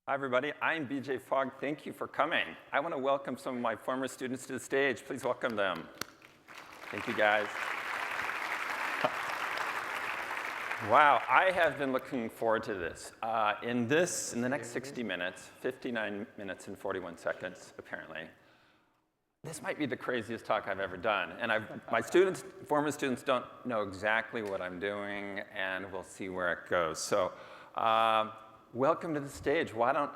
Hi, everybody. I'm BJ Fogg. Thank you for coming. I want to welcome some of my former students to the stage. Please welcome them. Thank you, guys. Wow, I have been looking forward to this. In the next 60 minutes, 59 minutes and 41 seconds, apparently, this might be the craziest talk I've ever done. And my former students don't know exactly what I'm doing, and we'll see where it goes. So welcome to the stage. Why don't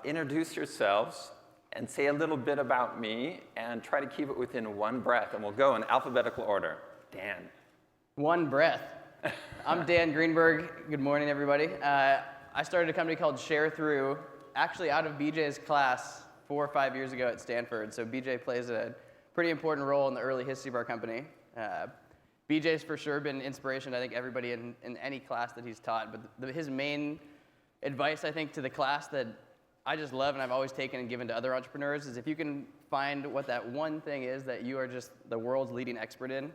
introduce yourselves and say a little bit about me, and try to keep it within one breath. And we'll go in alphabetical order. Dan. One breath. I'm Dan Greenberg. Good morning, everybody. I started a company called Sxsw, actually out of BJ's class 4 or 5 years ago at Stanford. So BJ plays a pretty important role in the early history of our company. BJ's for sure been an inspiration to, I think, everybody in any class that he's taught. But his main advice, I think, to the class that I just love and I've always taken and given to other entrepreneurs is if you can find what that one thing is that you are just the world's leading expert in,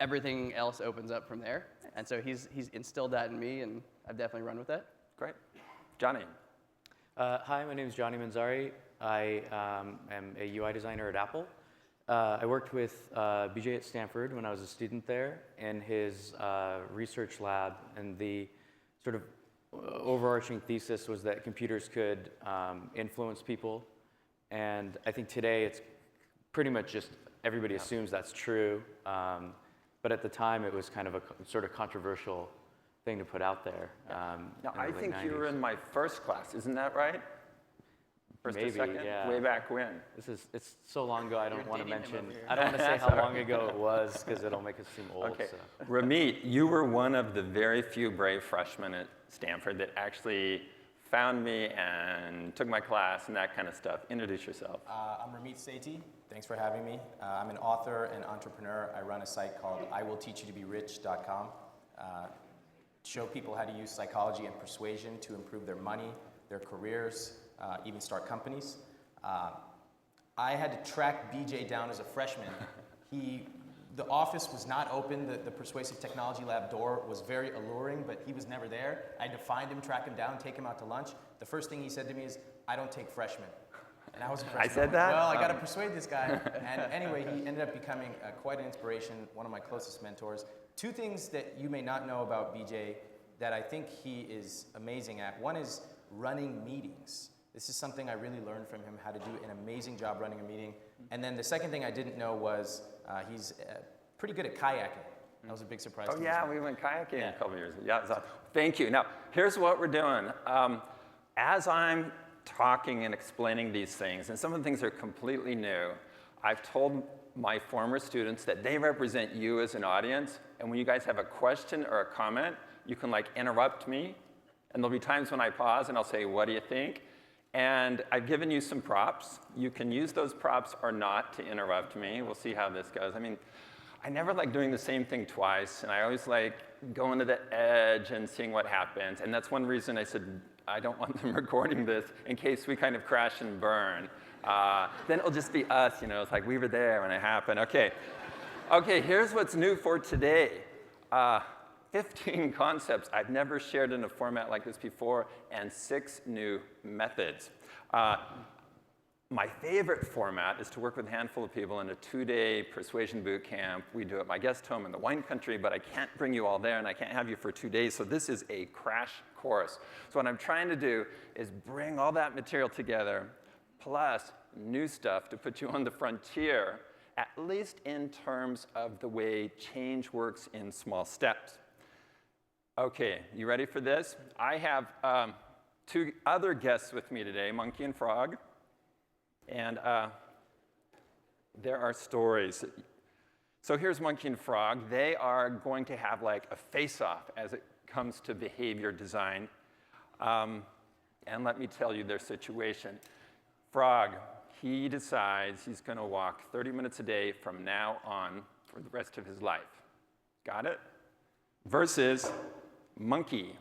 everything else opens up from there. And so he's instilled that in me, and I've definitely run with it. Great. Johnny. Hi, my name is Johnny Manzari. I am a UI designer at Apple. I worked with BJ at Stanford when I was a student there in his research lab, and the sort of overarching thesis was that computers could influence people. And I think today it's pretty much just everybody assumes that's true. But at the time, it was kind of a sort of controversial thing to put out there. Now, I think you were in my first class. Isn't that right? First Maybe, or second? yeah. Way back when. It's so long ago, I don't want to mention. I don't want to say how long ago it was, because it'll make us seem old. Okay. So. Ramit, you were one of the very few brave freshmen at Stanford that actually found me and took my class and that kind of stuff. Introduce yourself. I'm Ramit Sethi. Thanks for having me. I'm an author and entrepreneur. I run a site called iwillteachyoutoberich.com. Show people how to use psychology and persuasion to improve their money, their careers, even start companies. I had to track BJ down as a freshman. The office was not open. The Persuasive Technology Lab door was very alluring, but he was never there. I had to find him, track him down, take him out to lunch. The first thing he said to me is, "I don't take freshmen." And I was a freshman. I said that? Well, I got to persuade this guy. And anyway, he ended up becoming quite an inspiration, one of my closest mentors. Two things that you may not know about BJ that I think he is amazing at. One is running meetings. This is something I really learned from him, how to do an amazing job running a meeting. And then the second thing I didn't know was he's pretty good at kayaking. That was a big surprise to me. Oh, yeah, we went kayaking a couple years ago. Yeah, so, thank you. Now, here's what we're doing. As I'm talking and explaining these things, and some of the things are completely new, I've told my former students that they represent you as an audience, and when you guys have a question or a comment, you can interrupt me, and there'll be times when I pause and I'll say, "What do you think?" And I've given you some props. You can use those props or not to interrupt me. We'll see how this goes. I mean, I never like doing the same thing twice, and I always like going to the edge and seeing what happens. And that's one reason I said I don't want them recording this in case we kind of crash and burn. Then it'll just be us, it's like we were there when it happened. Okay, here's what's new for today. 15 concepts I've never shared in a format like this before, and 6 new methods. My favorite format is to work with a handful of people in a 2-day persuasion boot camp. We do it at my guest home in the wine country, but I can't bring you all there, and I can't have you for 2 days, so this is a crash course. So what I'm trying to do is bring all that material together, plus new stuff to put you on the frontier, at least in terms of the way change works in small steps. Okay, you ready for this? I have 2 other guests with me today, Monkey and Frog. And there are stories. So here's Monkey and Frog. They are going to have a face-off as it comes to behavior design. And let me tell you their situation. Frog, he decides he's going to walk 30 minutes a day from now on for the rest of his life. Got it? Versus Monkey,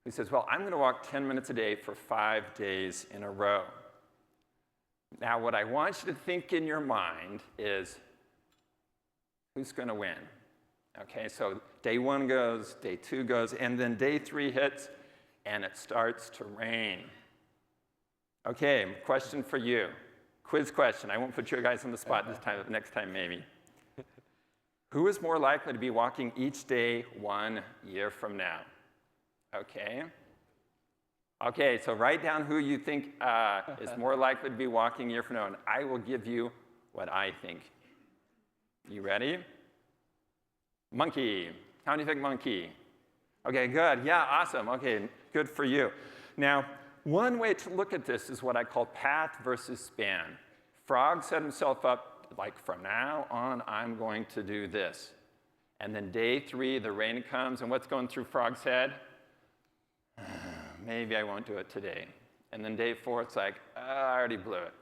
who says, well, I'm going to walk 10 minutes a day for 5 days in a row. Now, what I want you to think in your mind is, who's going to win? Okay, so day 1 goes, day 2 goes, and then day 3 hits, and it starts to rain. Okay, question for you. Quiz question. I won't put you guys on the spot this time, next time maybe. Who is more likely to be walking each day 1 year from now? Okay. Okay, so write down who you think is more likely to be walking a year from now, and I will give you what I think. You ready? Monkey. How many think monkey? Okay, good. Yeah, awesome. Okay, good for you. Now, one way to look at this is what I call path versus span. Frog set himself up, like, from now on, I'm going to do this. And then day 3, the rain comes, and what's going through Frog's head? Maybe I won't do it today. And then day 4, it's like, I already blew it.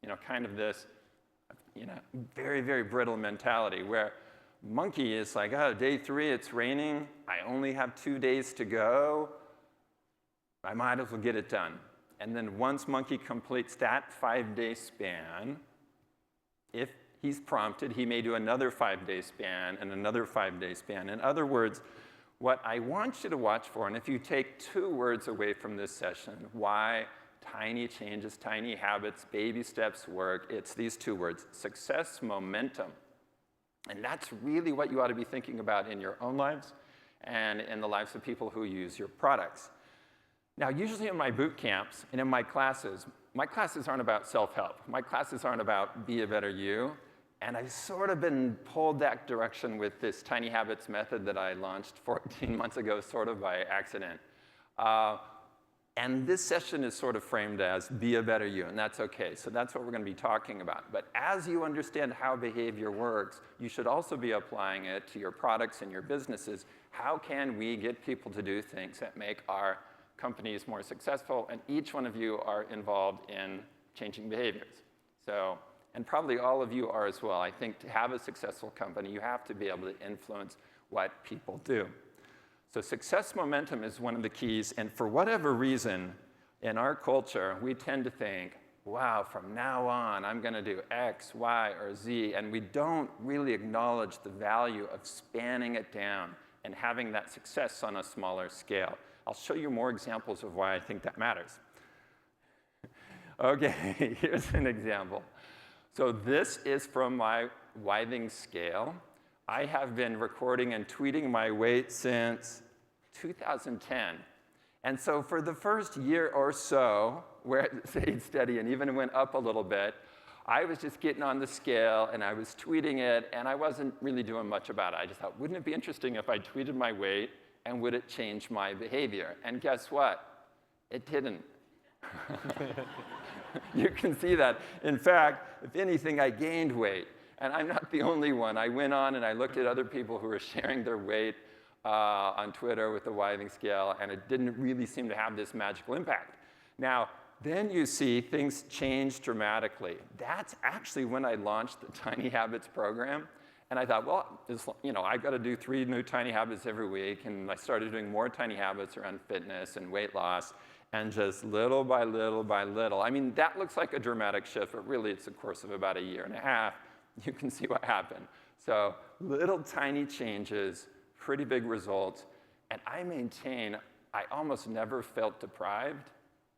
You know, kind of this, you know, very, very brittle mentality where monkey is like, oh, day 3, it's raining. I only have 2 days to go. I might as well get it done. And then once monkey completes that 5-day span, if he's prompted, he may do another 5-day span and another 5-day span. In other words, what I want you to watch for, and if you take 2 words away from this session, why tiny changes, tiny habits, baby steps work, it's these 2 words, success momentum. And that's really what you ought to be thinking about in your own lives and in the lives of people who use your products. Now, usually in my boot camps and in my classes aren't about self-help. My classes aren't about be a better you. And I've sort of been pulled that direction with this Tiny Habits method that I launched 14 months ago, sort of by accident. And this session is sort of framed as be a better you, and that's okay. So that's what we're going to be talking about. But as you understand how behavior works, you should also be applying it to your products and your businesses. How can we get people to do things that make our companies more successful? And each one of you are involved in changing behaviors. So, and probably all of you are as well. I think to have a successful company, you have to be able to influence what people do. So success momentum is one of the keys, and for whatever reason, in our culture, we tend to think, wow, from now on, I'm going to do X, Y, or Z, and we don't really acknowledge the value of spanning it down and having that success on a smaller scale. I'll show you more examples of why I think that matters. Okay, here's an example. So this is from my Withing scale. I have been recording and tweeting my weight since 2010. And so for the first year or so, where it stayed steady and even went up a little bit, I was just getting on the scale and I was tweeting it, and I wasn't really doing much about it. I just thought, wouldn't it be interesting if I tweeted my weight, and would it change my behavior? And guess what? It didn't. You can see that. In fact, if anything, I gained weight. And I'm not the only one. I went on and I looked at other people who were sharing their weight on Twitter with the Withing scale, and it didn't really seem to have this magical impact. Now, then you see things change dramatically. That's actually when I launched the Tiny Habits program. And I thought, well, you know, I've got to do 3 new Tiny Habits every week. And I started doing more Tiny Habits around fitness and weight loss. And just little by little by little. I mean, that looks like a dramatic shift, but really it's a course of about 1.5 years. You can see what happened. So little tiny changes, pretty big results. And I maintain I almost never felt deprived,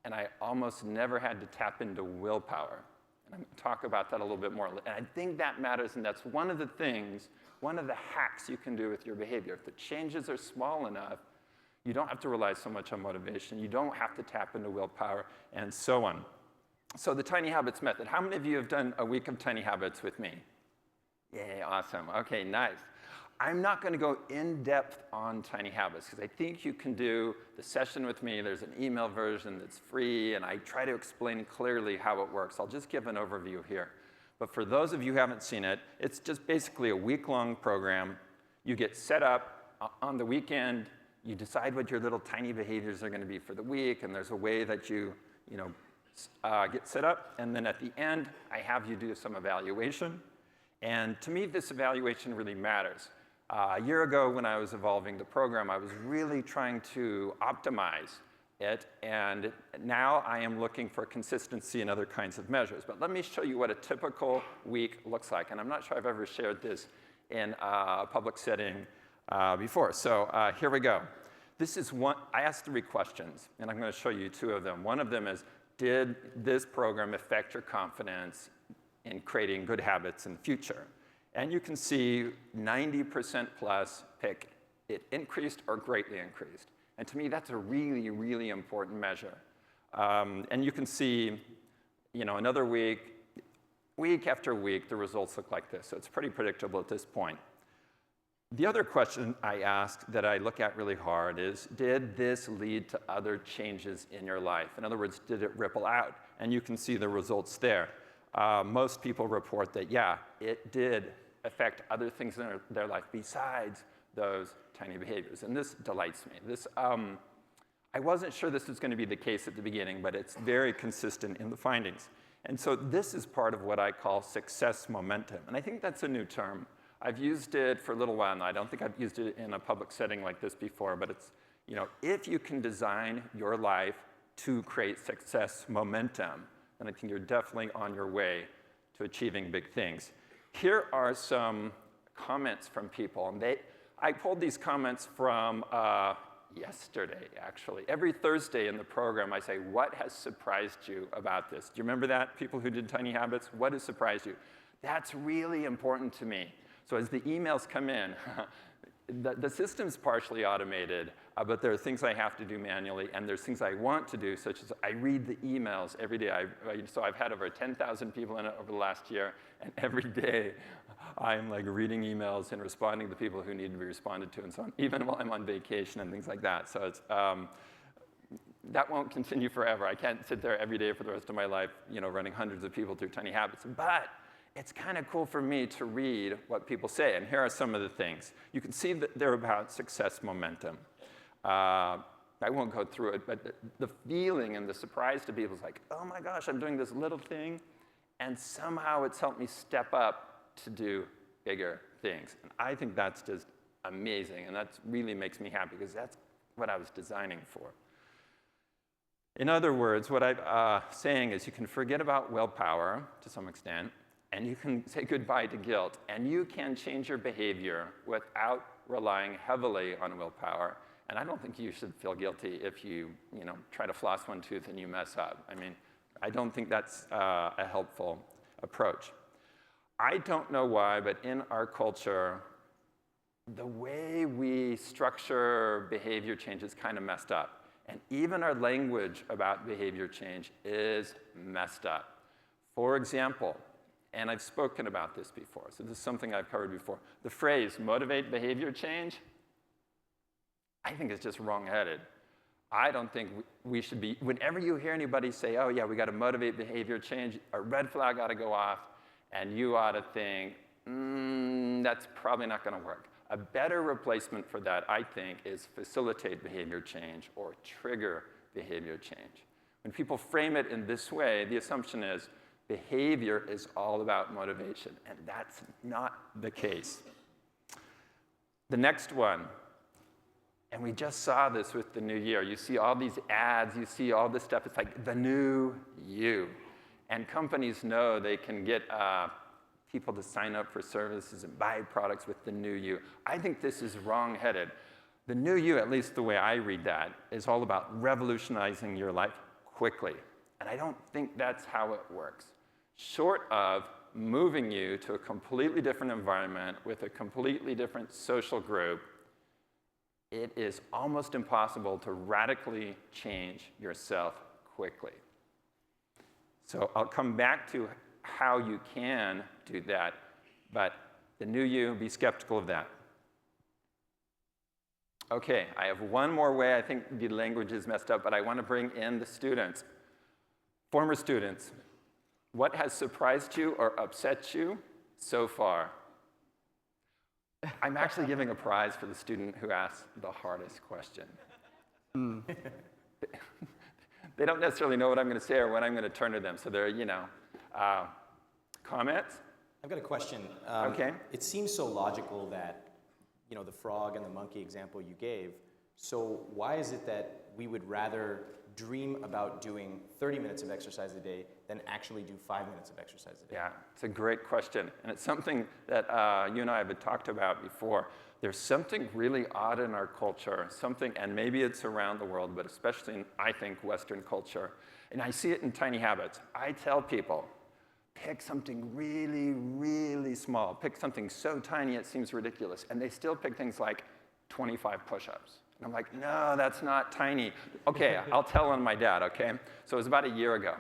and I almost never had to tap into willpower. And I'm going to talk about that a little bit more. And I think that matters, and that's one of the things, one of the hacks you can do with your behavior. If the changes are small enough, you don't have to rely so much on motivation. You don't have to tap into willpower, and so on. So the Tiny Habits method. How many of you have done a week of Tiny Habits with me? Yay, awesome. Okay, nice. I'm not going to go in depth on Tiny Habits because I think you can do the session with me. There's an email version that's free, and I try to explain clearly how it works. I'll just give an overview here. But for those of you who haven't seen it, it's just basically a week-long program. You get set up on the weekend. You decide what your little tiny behaviors are going to be for the week, and there's a way that you get set up. And then at the end, I have you do some evaluation. And to me, this evaluation really matters. A year ago, when I was evolving the program, I was really trying to optimize it. And now I am looking for consistency and other kinds of measures. But let me show you what a typical week looks like. And I'm not sure I've ever shared this in a public setting before. So here we go. This is one. I asked 3 questions, and I'm going to show you 2 of them. One of them is, did this program affect your confidence in creating good habits in the future? And you can see 90% plus pick it increased or greatly increased. And to me, that's a really, really important measure. And you can see, another week after week, the results look like this. So it's pretty predictable at this point. The other question I asked that I look at really hard is, did this lead to other changes in your life? In other words, did it ripple out? And you can see the results there. Most people report that, yeah, it did affect other things in their life besides those tiny behaviors. And this delights me. I wasn't sure this was going to be the case at the beginning, but it's very consistent in the findings. And so this is part of what I call success momentum. And I think that's a new term. I've used it for a little while now. I don't think I've used it in a public setting like this before, but it's, if you can design your life to create success momentum, then I think you're definitely on your way to achieving big things. Here are some comments from people. And I pulled these comments from yesterday, actually. Every Thursday in the program, I say, what has surprised you about this? Do you remember that, people who did Tiny Habits? What has surprised you? That's really important to me. So as the emails come in, the system's partially automated, but there are things I have to do manually, and there's things I want to do, such as I read the emails every day. So I've had over 10,000 people in it over the last year, and every day I'm like reading emails and responding to people who need to be responded to and so on, even while I'm on vacation and things like that. So it's, that won't continue forever. I can't sit there every day for the rest of my life, running hundreds of people through Tiny Habits. But it's kind of cool for me to read what people say. And here are some of the things. You can see that they're about success momentum. I won't go through it, but the feeling and the surprise to people is like, oh my gosh, I'm doing this little thing, and somehow it's helped me step up to do bigger things. And I think that's just amazing, and that really makes me happy, because that's what I was designing for. In other words, what I'm saying is you can forget about willpower to some extent, and you can say goodbye to guilt, and you can change your behavior without relying heavily on willpower. And I don't think you should feel guilty if you, try to floss one tooth and you mess up. I mean, I don't think that's a helpful approach. I don't know why, but in our culture, the way we structure behavior change is kind of messed up. And even our language about behavior change is messed up. For example, and I've spoken about this before, so this is something I've covered before. The phrase, motivate behavior change, I think it's just wrong-headed. I don't think we should be, whenever you hear anybody say, oh yeah, we got to motivate behavior change, a red flag ought to go off, and you ought to think, that's probably not going to work. A better replacement for that, I think, is facilitate behavior change or trigger behavior change. When people frame it in this way, the assumption is behavior is all about motivation, and that's not the case. The next one, and we just saw this with the new year. You see all these ads, you see all this stuff. It's like the new you. And companies know they can get people to sign up for services and buy products with the new you. I think this is wrong-headed. The new you, at least the way I read that, is all about revolutionizing your life quickly. And I don't think that's how it works. Short of moving you to a completely different environment with a completely different social group, it is almost impossible to radically change yourself quickly. So I'll come back to how you can do that, but the new you, be skeptical of that. Okay, I have one more way. I think the language is messed up, but I want to bring in the students. Former students, what has surprised you or upset you so far? I'm actually giving a prize for the student who asked the hardest question. They don't necessarily know what I'm going to say or when I'm going to turn to them, so they're, comments? I've got a question. Okay. It seems so logical that, the frog and the monkey example you gave. So why is it that we would rather dream about doing 30 minutes of exercise a day than actually do 5 minutes of exercise a day? Yeah, it's a great question. And it's something that you and I have talked about before. There's something really odd in our culture, and maybe it's around the world, but especially in, I think, Western culture. And I see it in tiny habits. I tell people, pick something really, really small. Pick something so tiny it seems ridiculous. And they still pick things like 25 push-ups. And I'm like, no, that's not tiny. Okay, I'll tell on my dad, okay? So it was about a year ago.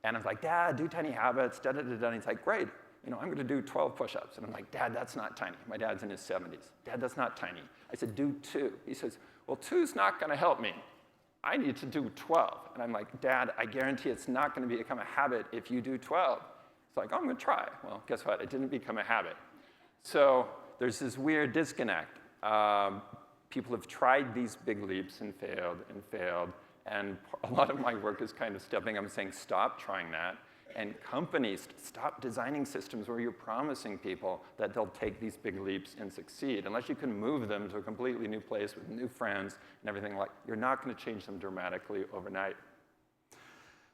And I was like, Dad, do tiny habits, da-da-da-da. And he's like, great. I'm going to do 12 push-ups. And I'm like, Dad, that's not tiny. My dad's in his 70s. Dad, that's not tiny. I said, do 2. He says, well, 2's not going to help me. I need to do 12. And I'm like, Dad, I guarantee it's not going to become a habit if you do 12. It's like, oh, I'm going to try. Well, guess what? It didn't become a habit. So there's this weird disconnect. People have tried these big leaps and failed and failed. And a lot of my work is kind of stepping up and saying, stop trying that. And companies, stop designing systems where you're promising people that they'll take these big leaps and succeed. Unless you can move them to a completely new place with new friends and everything you're not going to change them dramatically overnight.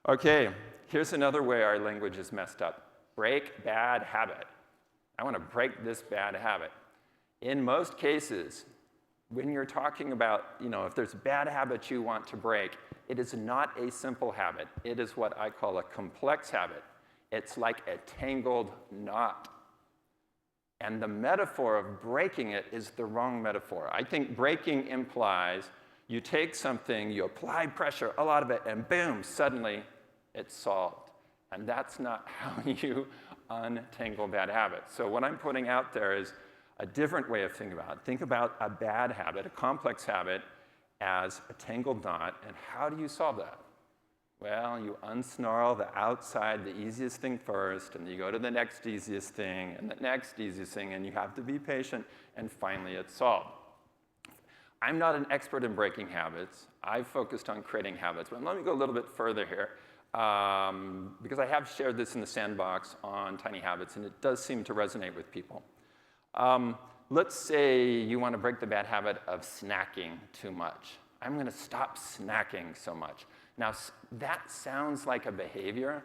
Okay, here's another way our language is messed up. Break bad habit. I want to break this bad habit. In most cases, when you're talking about, if there's bad habits you want to break, it is not a simple habit. It is what I call a complex habit. It's like a tangled knot. And the metaphor of breaking it is the wrong metaphor. I think breaking implies you take something, you apply pressure, a lot of it, and boom, suddenly it's solved. And that's not how you untangle bad habits. So what I'm putting out there is a different way of thinking about it. Think about a bad habit, a complex habit, as a tangled knot, and how do you solve that? Well, you unsnarl the outside, the easiest thing first, and you go to the next easiest thing, and the next easiest thing, and you have to be patient, and finally it's solved. I'm not an expert in breaking habits. I've focused on creating habits, but let me go a little bit further here, because I have shared this in the sandbox on tiny habits, and it does seem to resonate with people. Let's say you want to break the bad habit of snacking too much. I'm going to stop snacking so much. Now, that sounds like a behavior,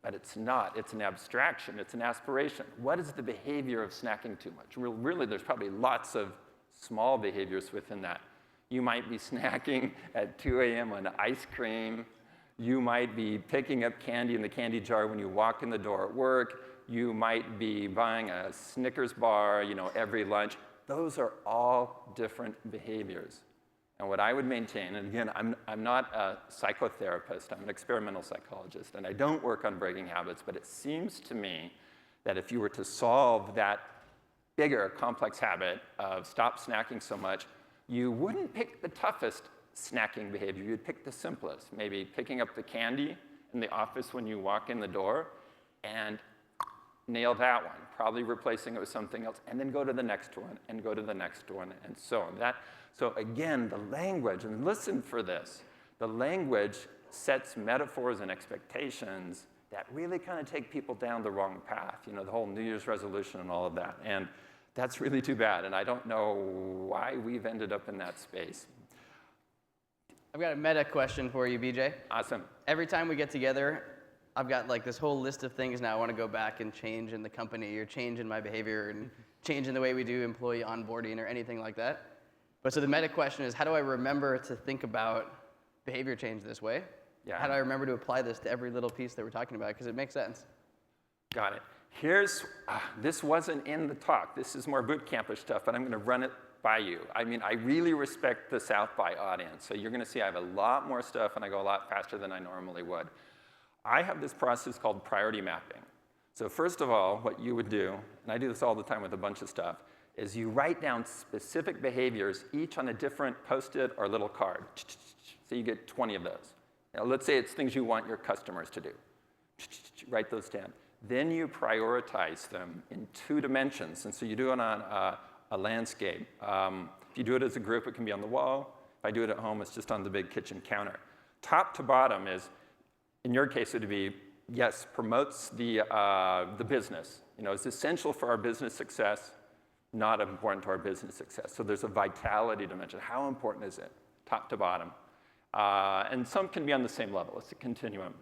but it's not. It's an abstraction. It's an aspiration. What is the behavior of snacking too much? Really, there's probably lots of small behaviors within that. You might be snacking at 2 a.m. on ice cream. You might be picking up candy in the candy jar when you walk in the door at work. You might be buying a Snickers bar, every lunch. Those are all different behaviors. And what I would maintain, and again, I'm not a psychotherapist, I'm an experimental psychologist, and I don't work on breaking habits, but it seems to me that if you were to solve that bigger, complex habit of stop snacking so much, you wouldn't pick the toughest snacking behavior. You'd pick the simplest, maybe picking up the candy in the office when you walk in the door, and nail that one, probably replacing it with something else, and then go to the next one, and go to the next one, and so on. So again, the language, and listen for this, the language sets metaphors and expectations that really kind of take people down the wrong path, the whole New Year's resolution and all of that. And that's really too bad, and I don't know why we've ended up in that space. I've got a meta question for you, BJ. Awesome. Every time we get together, I've got this whole list of things now I want to go back and change in the company or change in my behavior and change in the way we do employee onboarding or anything like that. But so the meta question is, how do I remember to think about behavior change this way? Yeah. How do I remember to apply this to every little piece that we're talking about? Because it makes sense. Got it. This wasn't in the talk. This is more boot campish stuff, but I'm going to run it by you. I really respect the South by audience. So you're going to see I have a lot more stuff, and I go a lot faster than I normally would. I have this process called priority mapping. So first of all, what you would do, and I do this all the time with a bunch of stuff, is you write down specific behaviors, each on a different Post-it or little card. So you get 20 of those. Now, let's say it's things you want your customers to do. Write those down. Then you prioritize them in 2 dimensions. And so you do it on a landscape. If you do it as a group, it can be on the wall. If I do it at home, it's just on the big kitchen counter. Top to bottom is, in your case, it would be, yes, promotes the business. It's essential for our business success, not important to our business success. So there's a vitality dimension. How important is it, top to bottom? And some can be on the same level. It's a continuum.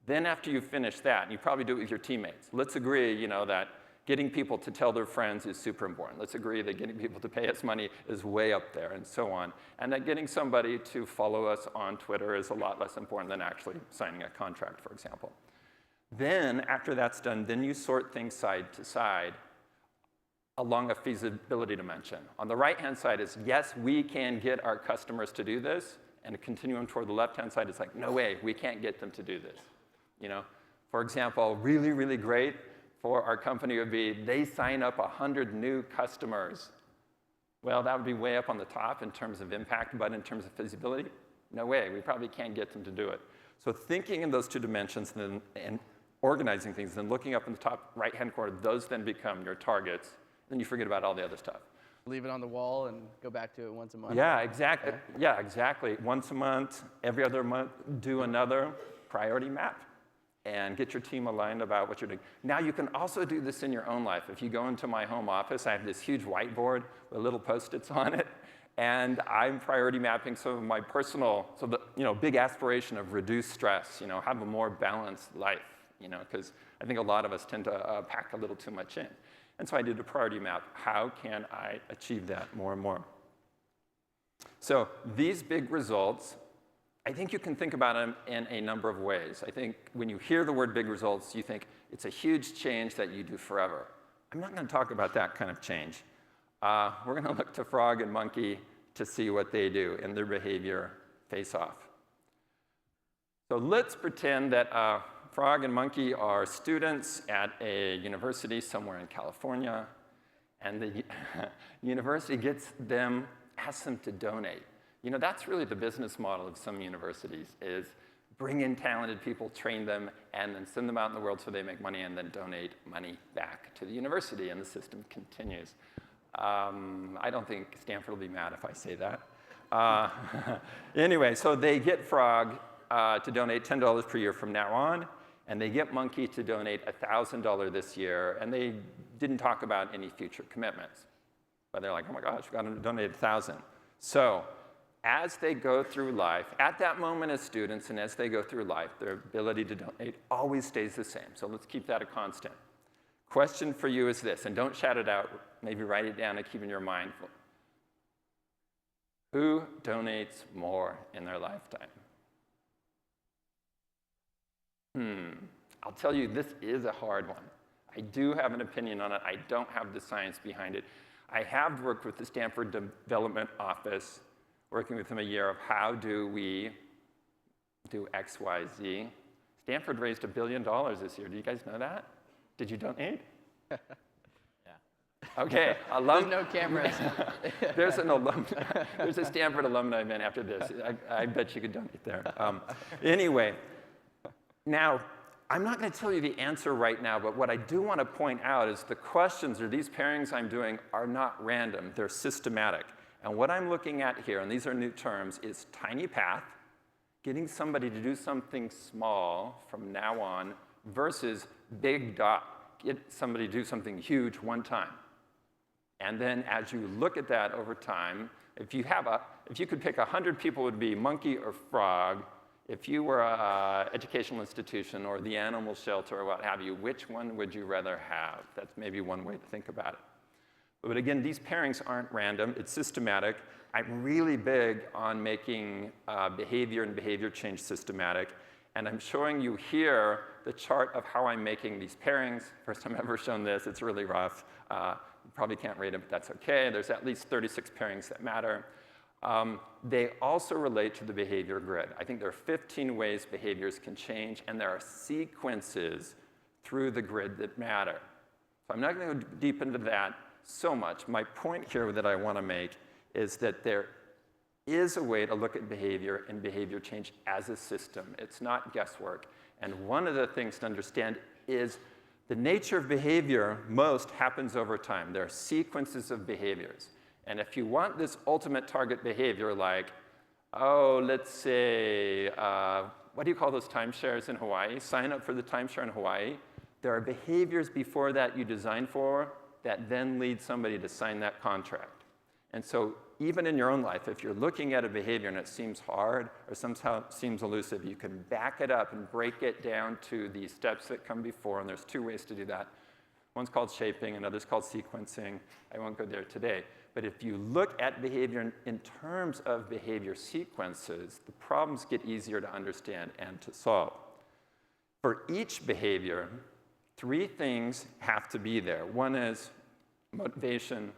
Then after you finish that, and you probably do it with your teammates, let's agree, that getting people to tell their friends is super important. Let's agree that getting people to pay us money is way up there, and so on. And that getting somebody to follow us on Twitter is a lot less important than actually signing a contract, for example. Then, after that's done, then you sort things side to side along a feasibility dimension. On the right-hand side is, yes, we can get our customers to do this, and a continuum toward the left-hand side is like, no way, we can't get them to do this. For example, really, really great for our company would be they sign up 100 new customers. Well, that would be way up on the top in terms of impact, but in terms of feasibility, no way. We probably can't get them to do it. So thinking in those two dimensions and organizing things, and looking up in the top right-hand corner, those then become your targets. Then you forget about all the other stuff. Leave it on the wall and go back to it once a month. Yeah, exactly. Yeah, exactly. Once a month, every other month, do another priority map and get your team aligned about what you're doing. Now, you can also do this in your own life. If you go into my home office, I have this huge whiteboard with little Post-its on it, and I'm priority mapping some of my personal, so the big aspiration of reduce stress, have a more balanced life, because I think a lot of us tend to pack a little too much in. And so I did a priority map. How can I achieve that more and more? So these big results, I think you can think about them in a number of ways. I think when you hear the word big results, you think it's a huge change that you do forever. I'm not going to talk about that kind of change. We're going to look to Frog and Monkey to see what they do in their behavior face-off. So let's pretend that Frog and Monkey are students at a university somewhere in California, and the university asks them to donate. That's really the business model of some universities, is bring in talented people, train them, and then send them out in the world so they make money and then donate money back to the university, and the system continues. I don't think Stanford will be mad if I say that. Anyway, so they get Frog to donate $10 per year from now on, and they get Monkey to donate $1,000 this year, and they didn't talk about any future commitments. But they're like, oh my gosh, we've got to donate $1,000. So as they go through life, at that moment as students and as they go through life, their ability to donate always stays the same. So let's keep that a constant. Question for you is this, and don't shout it out, maybe write it down and keep it in your mind. Who donates more in their lifetime? I'll tell you, this is a hard one. I do have an opinion on it. I don't have the science behind it. I have worked with the Stanford Development Office, working with them a year of how do we do X, Y, Z. Stanford raised $1 billion this year. Do you guys know that? Did you donate? Yeah. Okay. There's no cameras. There's a Stanford alumni event after this. I bet you could donate there. Anyway, now, I'm not going to tell you the answer right now, but what I do want to point out is the questions or these pairings I'm doing are not random. They're systematic. And what I'm looking at here, and these are new terms, is tiny path, getting somebody to do something small from now on, versus big dot, get somebody to do something huge one time. And then as you look at that over time, if you could pick 100 people, it would be Monkey or Frog. If you were an educational institution or the animal shelter or what have you, which one would you rather have? That's maybe one way to think about it. But again, these pairings aren't random. It's systematic. I'm really big on making behavior and behavior change systematic. And I'm showing you here the chart of how I'm making these pairings. First time I've ever shown this. It's really rough. You probably can't read it, but that's OK. There's at least 36 pairings that matter. They also relate to the behavior grid. I think there are 15 ways behaviors can change, and there are sequences through the grid that matter. So I'm not going to go deep into that so much. My point here that I want to make is that there is a way to look at behavior and behavior change as a system. It's not guesswork. And one of the things to understand is the nature of behavior most happens over time. There are sequences of behaviors. And if you want this ultimate target behavior, like, let's say, what do you call those timeshares in Hawaii? Sign up for the timeshare in Hawaii. There are behaviors before that you design for that then lead somebody to sign that contract. And so even in your own life, if you're looking at a behavior and it seems hard or somehow seems elusive, you can back it up and break it down to the steps that come before, and there's 2 ways to do that. One's called shaping, another's called sequencing. I won't go there today. But if you look at behavior in terms of behavior sequences, the problems get easier to understand and to solve. For each behavior, 3 things have to be there. One is motivation.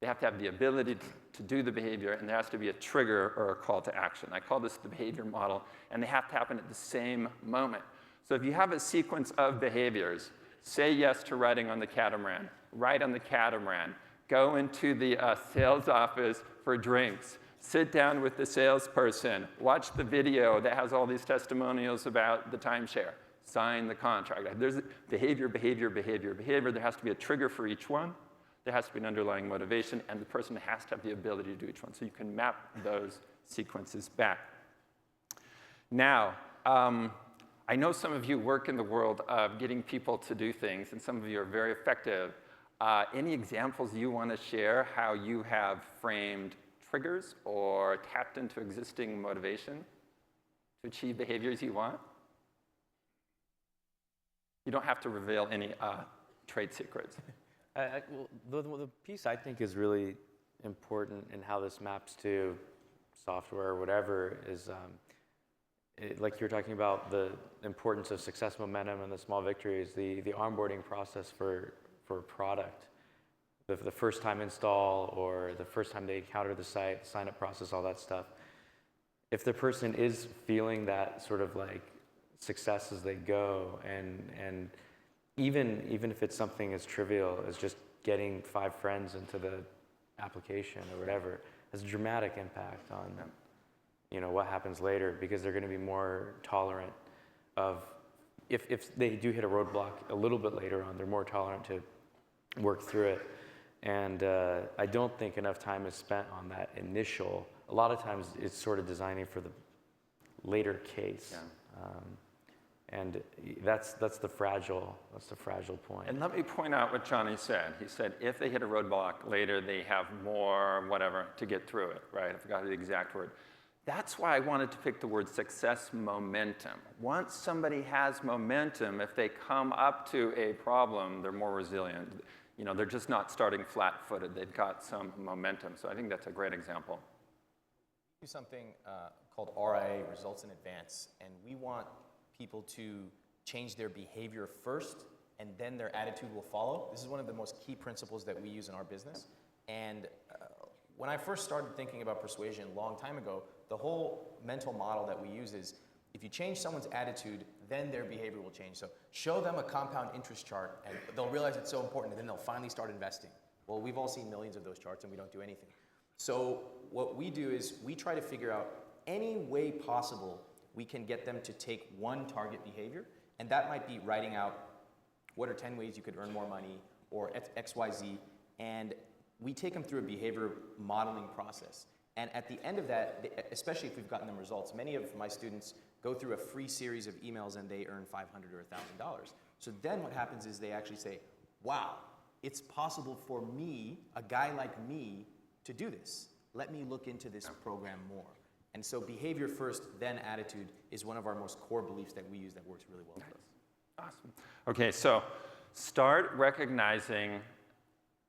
They have to have the ability to do the behavior, and there has to be a trigger or a call to action. I call this the behavior model, and they have to happen at the same moment. So if you have a sequence of behaviors, say yes to riding on the catamaran, ride on the catamaran, go into the sales office for drinks, sit down with the salesperson, watch the video that has all these testimonials about the timeshare, sign the contract. There's behavior, behavior, behavior, behavior. There has to be a trigger for each one. There has to be an underlying motivation, and the person has to have the ability to do each one. So you can map those sequences back. Now, I know some of you work in the world of getting people to do things, and some of you are very effective. Any examples you want to share how you have framed triggers or tapped into existing motivation to achieve behaviors you want? You don't have to reveal any trade secrets. Well, the piece I think is really important in how this maps to software or whatever is, like you're talking about the importance of success momentum and the small victories, the onboarding process for a product, the first time install or the first time they encounter the site, sign-up process, all that stuff. If the person is feeling that sort of like success as they go, and even if it's something as trivial as just getting 5 friends into the application or whatever, has a dramatic impact on what happens later, because they're going to be more tolerant of, if they do hit a roadblock a little bit later on, they're more tolerant to work through it. And I don't think enough time is spent on that initial. A lot of times it's sort of designing for the later case. Yeah. And that's the fragile point. And let me point out what Johnny said. He said if they hit a roadblock later, they have more whatever to get through it, right? I forgot the exact word. That's why I wanted to pick the word success momentum. Once somebody has momentum, if they come up to a problem, they're more resilient. They're just not starting flat-footed. They've got some momentum. So I think that's a great example. We do something called RIA, Results in Advance, and we want people to change their behavior first, and then their attitude will follow. This is one of the most key principles that we use in our business. And when I first started thinking about persuasion a long time ago, the whole mental model that we use is if you change someone's attitude, then their behavior will change. So show them a compound interest chart, and they'll realize it's so important, and then they'll finally start investing. Well, we've all seen millions of those charts, and we don't do anything. So what we do is we try to figure out any way possible we can get them to take one target behavior, and that might be writing out what are 10 ways you could earn more money, or XYZ, and we take them through a behavior modeling process. And at the end of that, especially if we've gotten them results, many of my students go through a free series of emails and they earn $500 or $1,000. So then what happens is they actually say, wow, it's possible for me, a guy like me, to do this. Let me look into this program more. And so behavior first, then attitude is one of our most core beliefs that we use that works really well for us. Awesome. Okay, so start recognizing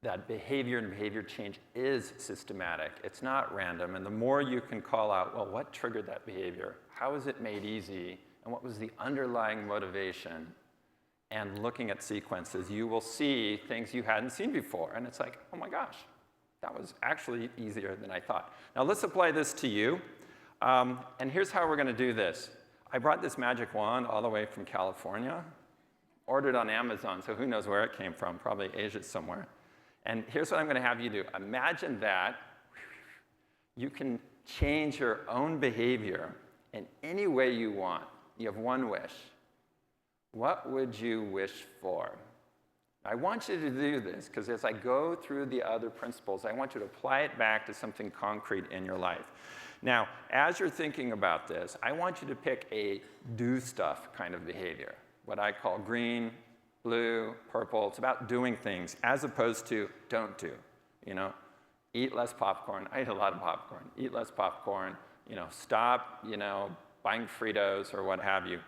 that behavior and behavior change is systematic. It's not random. And the more you can call out, well, what triggered that behavior? How was it made easy? And what was the underlying motivation? And looking at sequences, you will see things you hadn't seen before. And it's like, oh my gosh, that was actually easier than I thought. Now let's apply this to you. And here's how we're going to do this. I brought this magic wand all the way from California, ordered on Amazon, so who knows where it came from, probably Asia somewhere. And here's what I'm going to have you do. Imagine that you can change your own behavior in any way you want. You have one wish. What would you wish for? I want you to do this because as I go through the other principles, I want you to apply it back to something concrete in your life. Now, as you're thinking about this, I want you to pick a do stuff kind of behavior, what I call green, blue, purple. It's about doing things as opposed to don't do. eat less popcorn. I eat a lot of popcorn. Eat less popcorn. Stop, buying Fritos or what have you.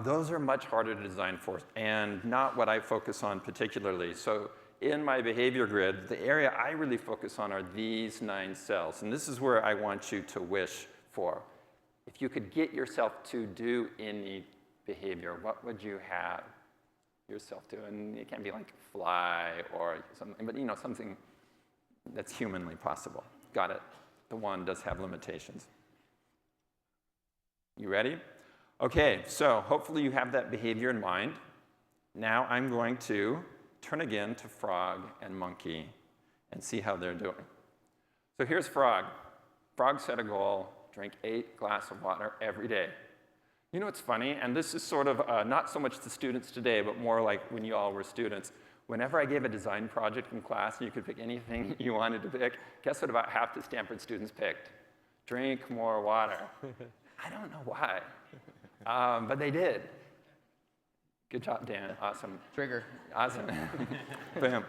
Those are much harder to design for and not what I focus on particularly. So in my behavior grid, the area I really focus on are these 9 cells. And this is where I want you to wish for. If you could get yourself to do any behavior, what would you have yourself do? And it can be like fly or something, but something that's humanly possible. Got it. The one does have limitations. You ready? Okay, so hopefully you have that behavior in mind. Now I'm going to turn again to frog and monkey and see how they're doing. So here's frog. Frog set a goal, drink 8 glasses of water every day. You know what's funny? And this is sort of not so much the students today, but more like when you all were students. Whenever I gave a design project in class and you could pick anything you wanted to pick, guess what about half the Stanford students picked? Drink more water. I don't know why, but they did. Good job, Dan. Awesome. Trigger. Awesome. Boom.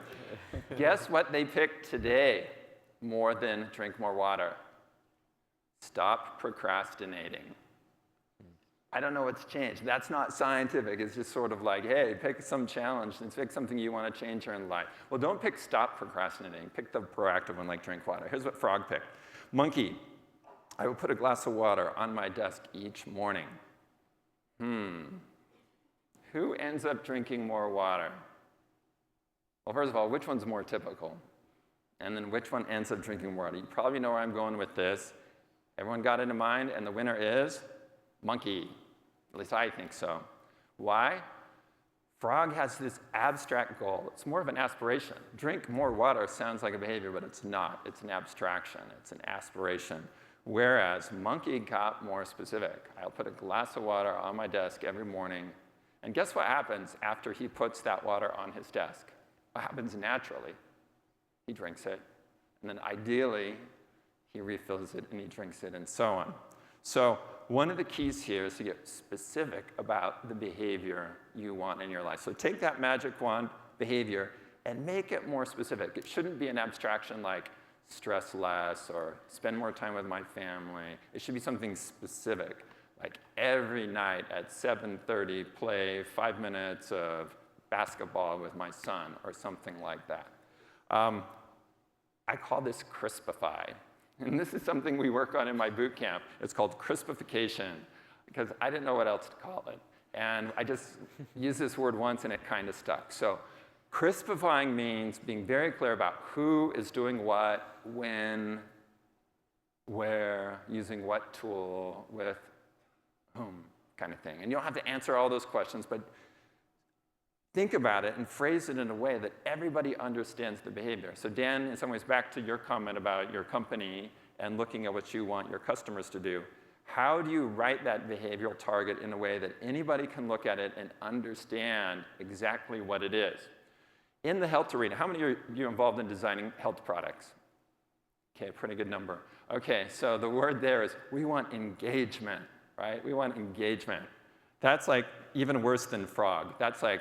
Guess what they picked today more than drink more water? Stop procrastinating. I don't know what's changed. That's not scientific. It's just sort of like, hey, pick some challenge and pick something you want to change in life. Well, don't pick stop procrastinating. Pick the proactive one like drink water. Here's what frog picked. Monkey, I will put a glass of water on my desk each morning. Who ends up drinking more water? Well, first of all, which one's more typical? And then which one ends up drinking more water? You probably know where I'm going with this. Everyone got it in mind, and the winner is monkey. At least I think so. Why? Frog has this abstract goal. It's more of an aspiration. Drink more water sounds like a behavior, but it's not. It's an abstraction. It's an aspiration. Whereas monkey got more specific. I'll put a glass of water on my desk every morning. And guess what happens after he puts that water on his desk? What happens naturally? He drinks it. And then ideally, he refills it and he drinks it and so on. So one of the keys here is to get specific about the behavior you want in your life. So take that magic wand behavior and make it more specific. It shouldn't be an abstraction like stress less or spend more time with my family. It should be something specific, like every night at 7:30 play 5 minutes of basketball with my son or something like that. I call this Crispify. And this is something we work on in my boot camp. It's called Crispification, because I didn't know what else to call it. And I just used this word once, and it kind of stuck. So crispifying means being very clear about who is doing what, when, where, using what tool, with whom, kind of thing. And you don't have to answer all those questions, but think about it and phrase it in a way that everybody understands the behavior. So Dan, in some ways, back to your comment about your company and looking at what you want your customers to do, how do you write that behavioral target in a way that anybody can look at it and understand exactly what it is? In the health arena, how many are you involved in designing health products? Okay, pretty good number. Okay, so the word there is we want engagement, right? We want engagement. That's like even worse than frog. That's like,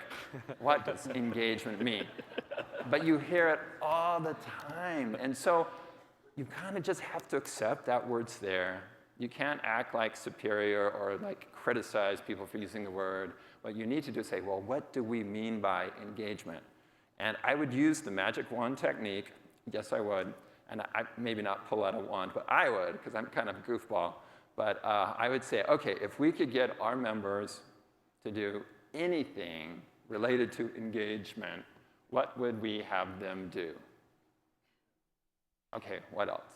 what does engagement mean? But you hear it all the time. And so you kind of just have to accept that word's there. You can't act like superior or like criticize people for using the word. What you need to do is say, well, what do we mean by engagement? And I would use the magic wand technique. Yes, I would. And I maybe not pull out a wand, but I would, because I'm kind of a goofball. But I would say, OK, if we could get our members to do anything related to engagement, what would we have them do? OK, what else?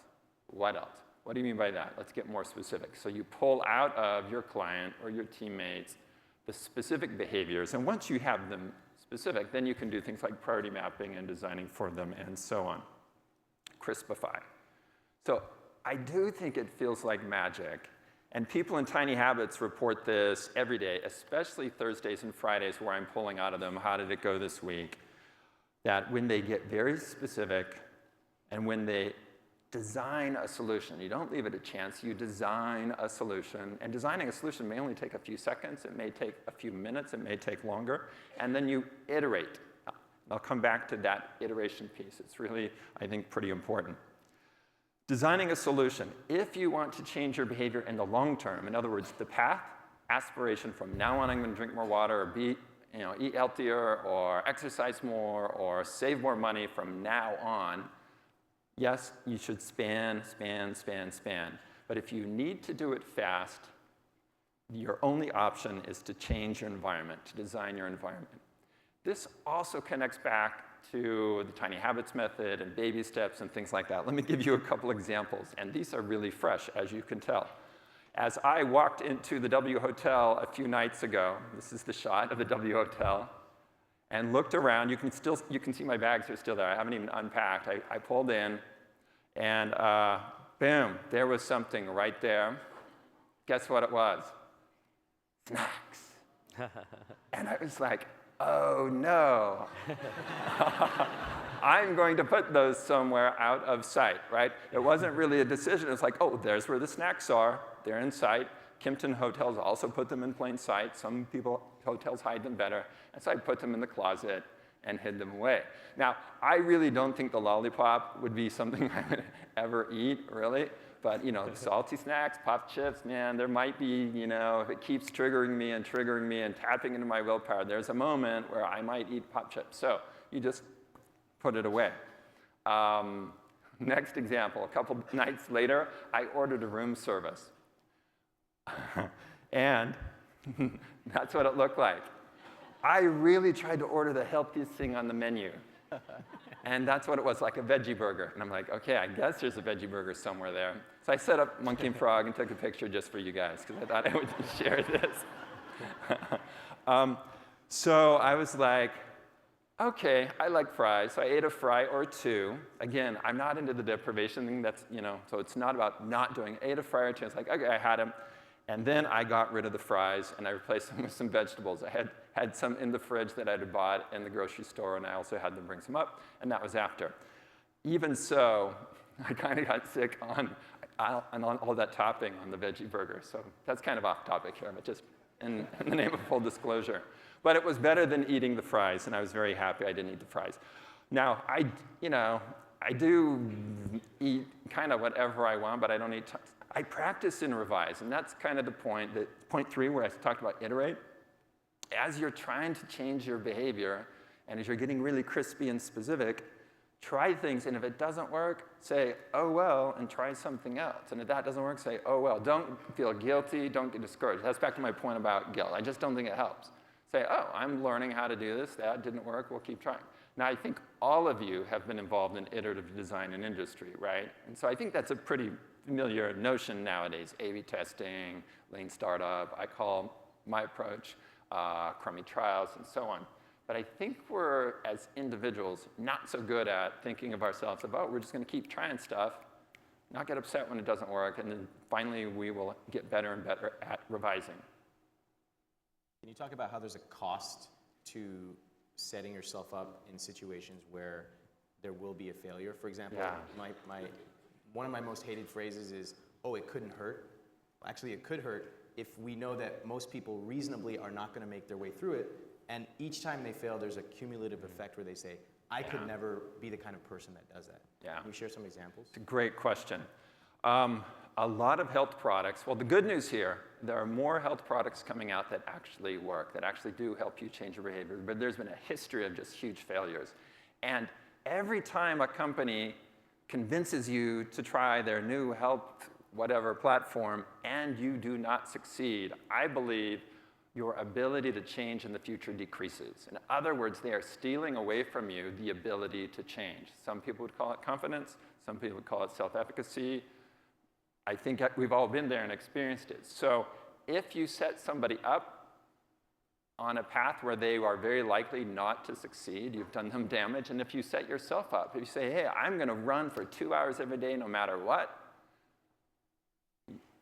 What else? What do you mean by that? Let's get more specific. So you pull out of your client or your teammates the specific behaviors. And once you have them specific, then you can do things like priority mapping and designing for them and so on. Crispify. So I do think it feels like magic. And people in Tiny Habits report this every day, especially Thursdays and Fridays where I'm pulling out of them, how did it go this week? That when they get very specific and when they design a solution, you don't leave it a chance, you design a solution. And designing a solution may only take a few seconds, it may take a few minutes, it may take longer. And then you iterate. I'll come back to that iteration piece. It's really, I think, pretty important. Designing a solution. If you want to change your behavior in the long term, in other words, the path, aspiration from now on I'm going to drink more water or eat healthier or exercise more or save more money from now on, yes, you should span. But if you need to do it fast, your only option is to change your environment, to design your environment. This also connects back to the tiny habits method and baby steps and things like that. Let me give you a couple examples, and these are really fresh, as you can tell. As I walked into the W Hotel a few nights ago, this is the shot of the W Hotel, and looked around. You can see my bags are still there. I haven't even unpacked. I pulled in, and boom, there was something right there. Guess what it was? Snacks. And I was like, oh no. I'm going to put those somewhere out of sight, right? It wasn't really a decision. It's like, oh, there's where the snacks are. They're in sight. Kimpton hotels also put them in plain sight. Some hotels hide them better. And so I put them in the closet and hid them away. Now, I really don't think the lollipop would be something I would ever eat, really. But, salty snacks, pop chips, man, there might be, if it keeps triggering me and tapping into my willpower, there's a moment where I might eat pop chips. So you just put it away. Next example, a couple nights later, I ordered a room service. And that's what it looked like. I really tried to order the healthiest thing on the menu. And that's what it was, like a veggie burger. And I'm like, OK, I guess there's a veggie burger somewhere there. So I set up Monkey and Frog and took a picture just for you guys, because I thought I would share this. So I was like, OK, I like fries. So I ate a fry or two. Again, I'm not into the deprivation thing. That's, so it's not about not doing it. I ate a fry or two. It's like, OK, I had them. And then I got rid of the fries, and I replaced them with some vegetables. I had some in the fridge that I had bought in the grocery store, and I also had them bring some up, and that was after. Even so, I kind of got sick on all that topping on the veggie burger. So that's kind of off topic here, but just in the name of full disclosure. But it was better than eating the fries, and I was very happy I didn't eat the fries. Now, I do eat kind of whatever I want, but I don't eat I practice and revise, and that's kind of the point 3 where I talked about iterate. As you're trying to change your behavior, and as you're getting really crispy and specific, try things, and if it doesn't work, say, oh well, and try something else. And if that doesn't work, say, oh well. Don't feel guilty, don't get discouraged. That's back to my point about guilt. I just don't think it helps. Say, oh, I'm learning how to do this, that didn't work, we'll keep trying. Now, I think all of you have been involved in iterative design and industry, right? And so I think that's a pretty familiar notion nowadays, A/B testing, lean startup. I call my approach crummy trials and so on. But I think we're, as individuals, not so good at thinking of ourselves of, oh, we're just going to keep trying stuff, not get upset when it doesn't work, and then finally we will get better and better at revising. Can you talk about how there's a cost to setting yourself up in situations where there will be a failure? For example, one of my most hated phrases is, oh, it couldn't hurt. Actually, it could hurt if we know that most people reasonably are not going to make their way through it. And each time they fail, there's a cumulative effect where they say, I could never be the kind of person that does that. Yeah. Can you share some examples? It's a great question. A lot of health products, well, the good news here, there are more health products coming out that actually work, that actually do help you change your behavior. But there's been a history of just huge failures. And every time a company convinces you to try their new health whatever platform and you do not succeed, I believe your ability to change in the future decreases. In other words, they are stealing away from you the ability to change. Some people would call it confidence. Some people would call it self-efficacy. I think we've all been there and experienced it. So if you set somebody up on a path where they are very likely not to succeed, you've done them damage. And if you set yourself up, if you say, hey, I'm going to run for 2 hours every day no matter what,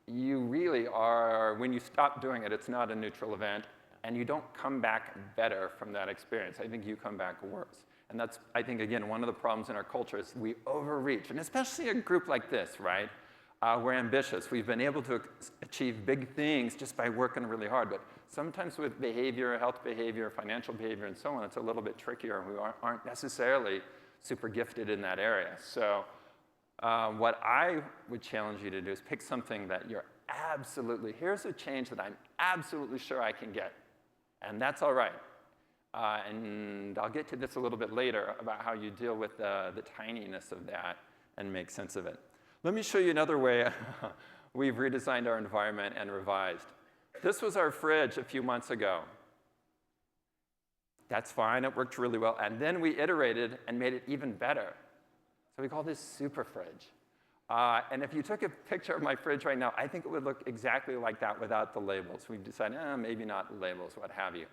you really are, when you stop doing it, it's not a neutral event, and you don't come back better from that experience. I think you come back worse. And that's, I think, again, one of the problems in our culture is we overreach, and especially a group like this, right? We're ambitious. We've been able to achieve big things just by working really hard, but sometimes with behavior, health behavior, financial behavior, and so on, it's a little bit trickier. We aren't necessarily super gifted in that area. So What I would challenge you to do is pick something that you're absolutely, here's a change that I'm absolutely sure I can get, and that's all right. And I'll get to this a little bit later about how you deal with the tininess of that and make sense of it. Let me show you another way we've redesigned our environment and revised. This was our fridge a few months ago. That's fine, it worked really well. And then we iterated and made it even better. So we call this super fridge. And if you took a picture of my fridge right now, I think it would look exactly like that without the labels. We've decided, maybe not labels, what have you.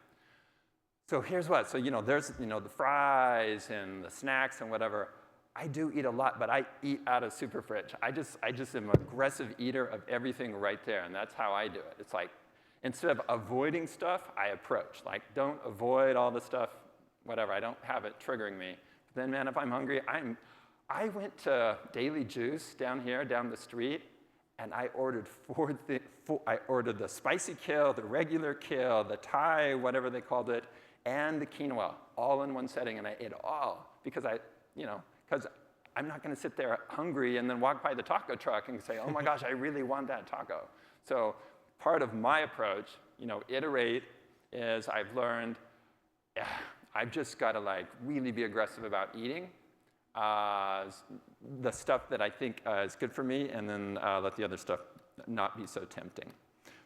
So here's what. So there's the fries and the snacks and whatever. I do eat a lot, but I eat out of super fridge. I just am an aggressive eater of everything right there, and that's how I do it. It's like, instead of avoiding stuff, I approach. Like, don't avoid all the stuff, whatever. I don't have it triggering me. But then, man, if I'm hungry, I went to Daily Juice down here, down the street, and I ordered I ordered the spicy kill, the regular kill, the Thai, whatever they called it, and the quinoa, all in one setting, and I ate it all because because I'm not going to sit there hungry and then walk by the taco truck and say, oh my gosh, I really want that taco. So part of my approach, iterate, is I've learned I've just got to really be aggressive about eating the stuff that I think is good for me, and then let the other stuff not be so tempting.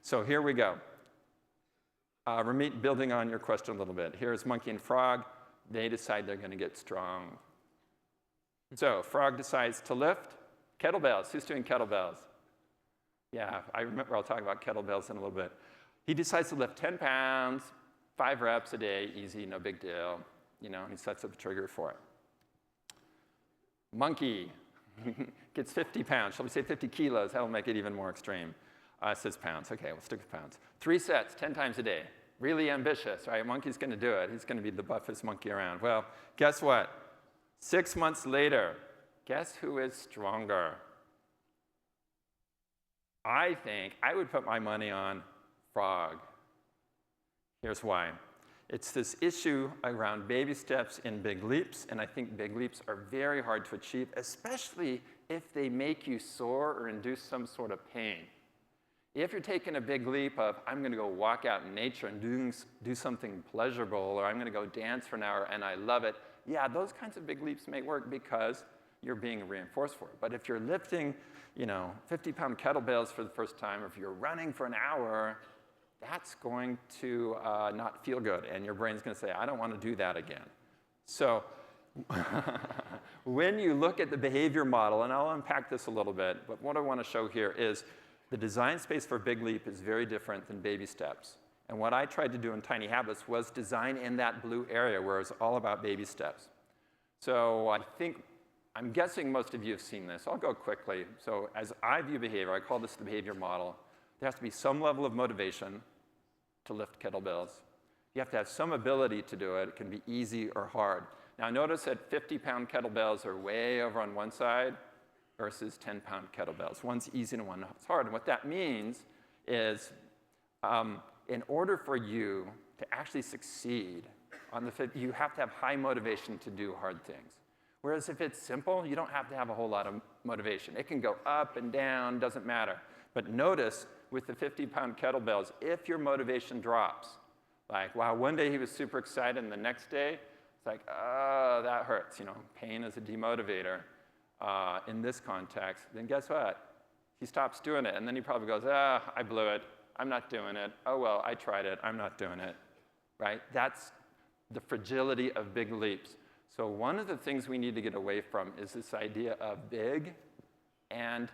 So here we go. Ramit, building on your question a little bit. Here's monkey and frog. They decide they're going to get strong. So frog decides to lift kettlebells. Who's doing kettlebells? Yeah, I remember I'll talk about kettlebells in a little bit. He decides to lift 10 pounds, 5 reps a day, easy, no big deal. He sets up a trigger for it. Monkey gets 50 pounds. Shall we say 50 kilos? That'll make it even more extreme. It says pounds. OK, we'll stick with pounds. 3 sets, 10 times a day. Really ambitious, right? Monkey's going to do it. He's going to be the buffest monkey around. Well, guess what? 6 months later, guess who is stronger? I think I would put my money on frog. Here's why. It's this issue around baby steps and big leaps, and I think big leaps are very hard to achieve, especially if they make you sore or induce some sort of pain. If you're taking a big leap of, I'm going to go walk out in nature and do something pleasurable, or I'm going to go dance for an hour and I love it, yeah, those kinds of big leaps may work because you're being reinforced for it. But if you're lifting, 50-pound kettlebells for the first time, or if you're running for an hour, that's going to not feel good, and your brain's going to say, I don't want to do that again. So when you look at the behavior model, and I'll unpack this a little bit, but what I want to show here is the design space for Big Leap is very different than baby steps. And what I tried to do in Tiny Habits was design in that blue area where it's all about baby steps. So I'm guessing most of you have seen this. I'll go quickly. So as I view behavior, I call this the behavior model. There has to be some level of motivation to lift kettlebells. You have to have some ability to do it. It can be easy or hard. Now notice that 50-pound kettlebells are way over on one side versus 10-pound kettlebells. One's easy and one's hard. And what that means is in order for you to actually succeed on the fit, you have to have high motivation to do hard things. Whereas if it's simple, you don't have to have a whole lot of motivation. It can go up and down, doesn't matter. But notice with the 50-pound kettlebells, if your motivation drops, like, wow, one day he was super excited, and the next day, it's like, oh, that hurts. Pain is a demotivator in this context. Then guess what? He stops doing it, and then he probably goes, I blew it. I'm not doing it. Oh, well, I tried it. I'm not doing it, right? That's the fragility of big leaps. So one of the things we need to get away from is this idea of big and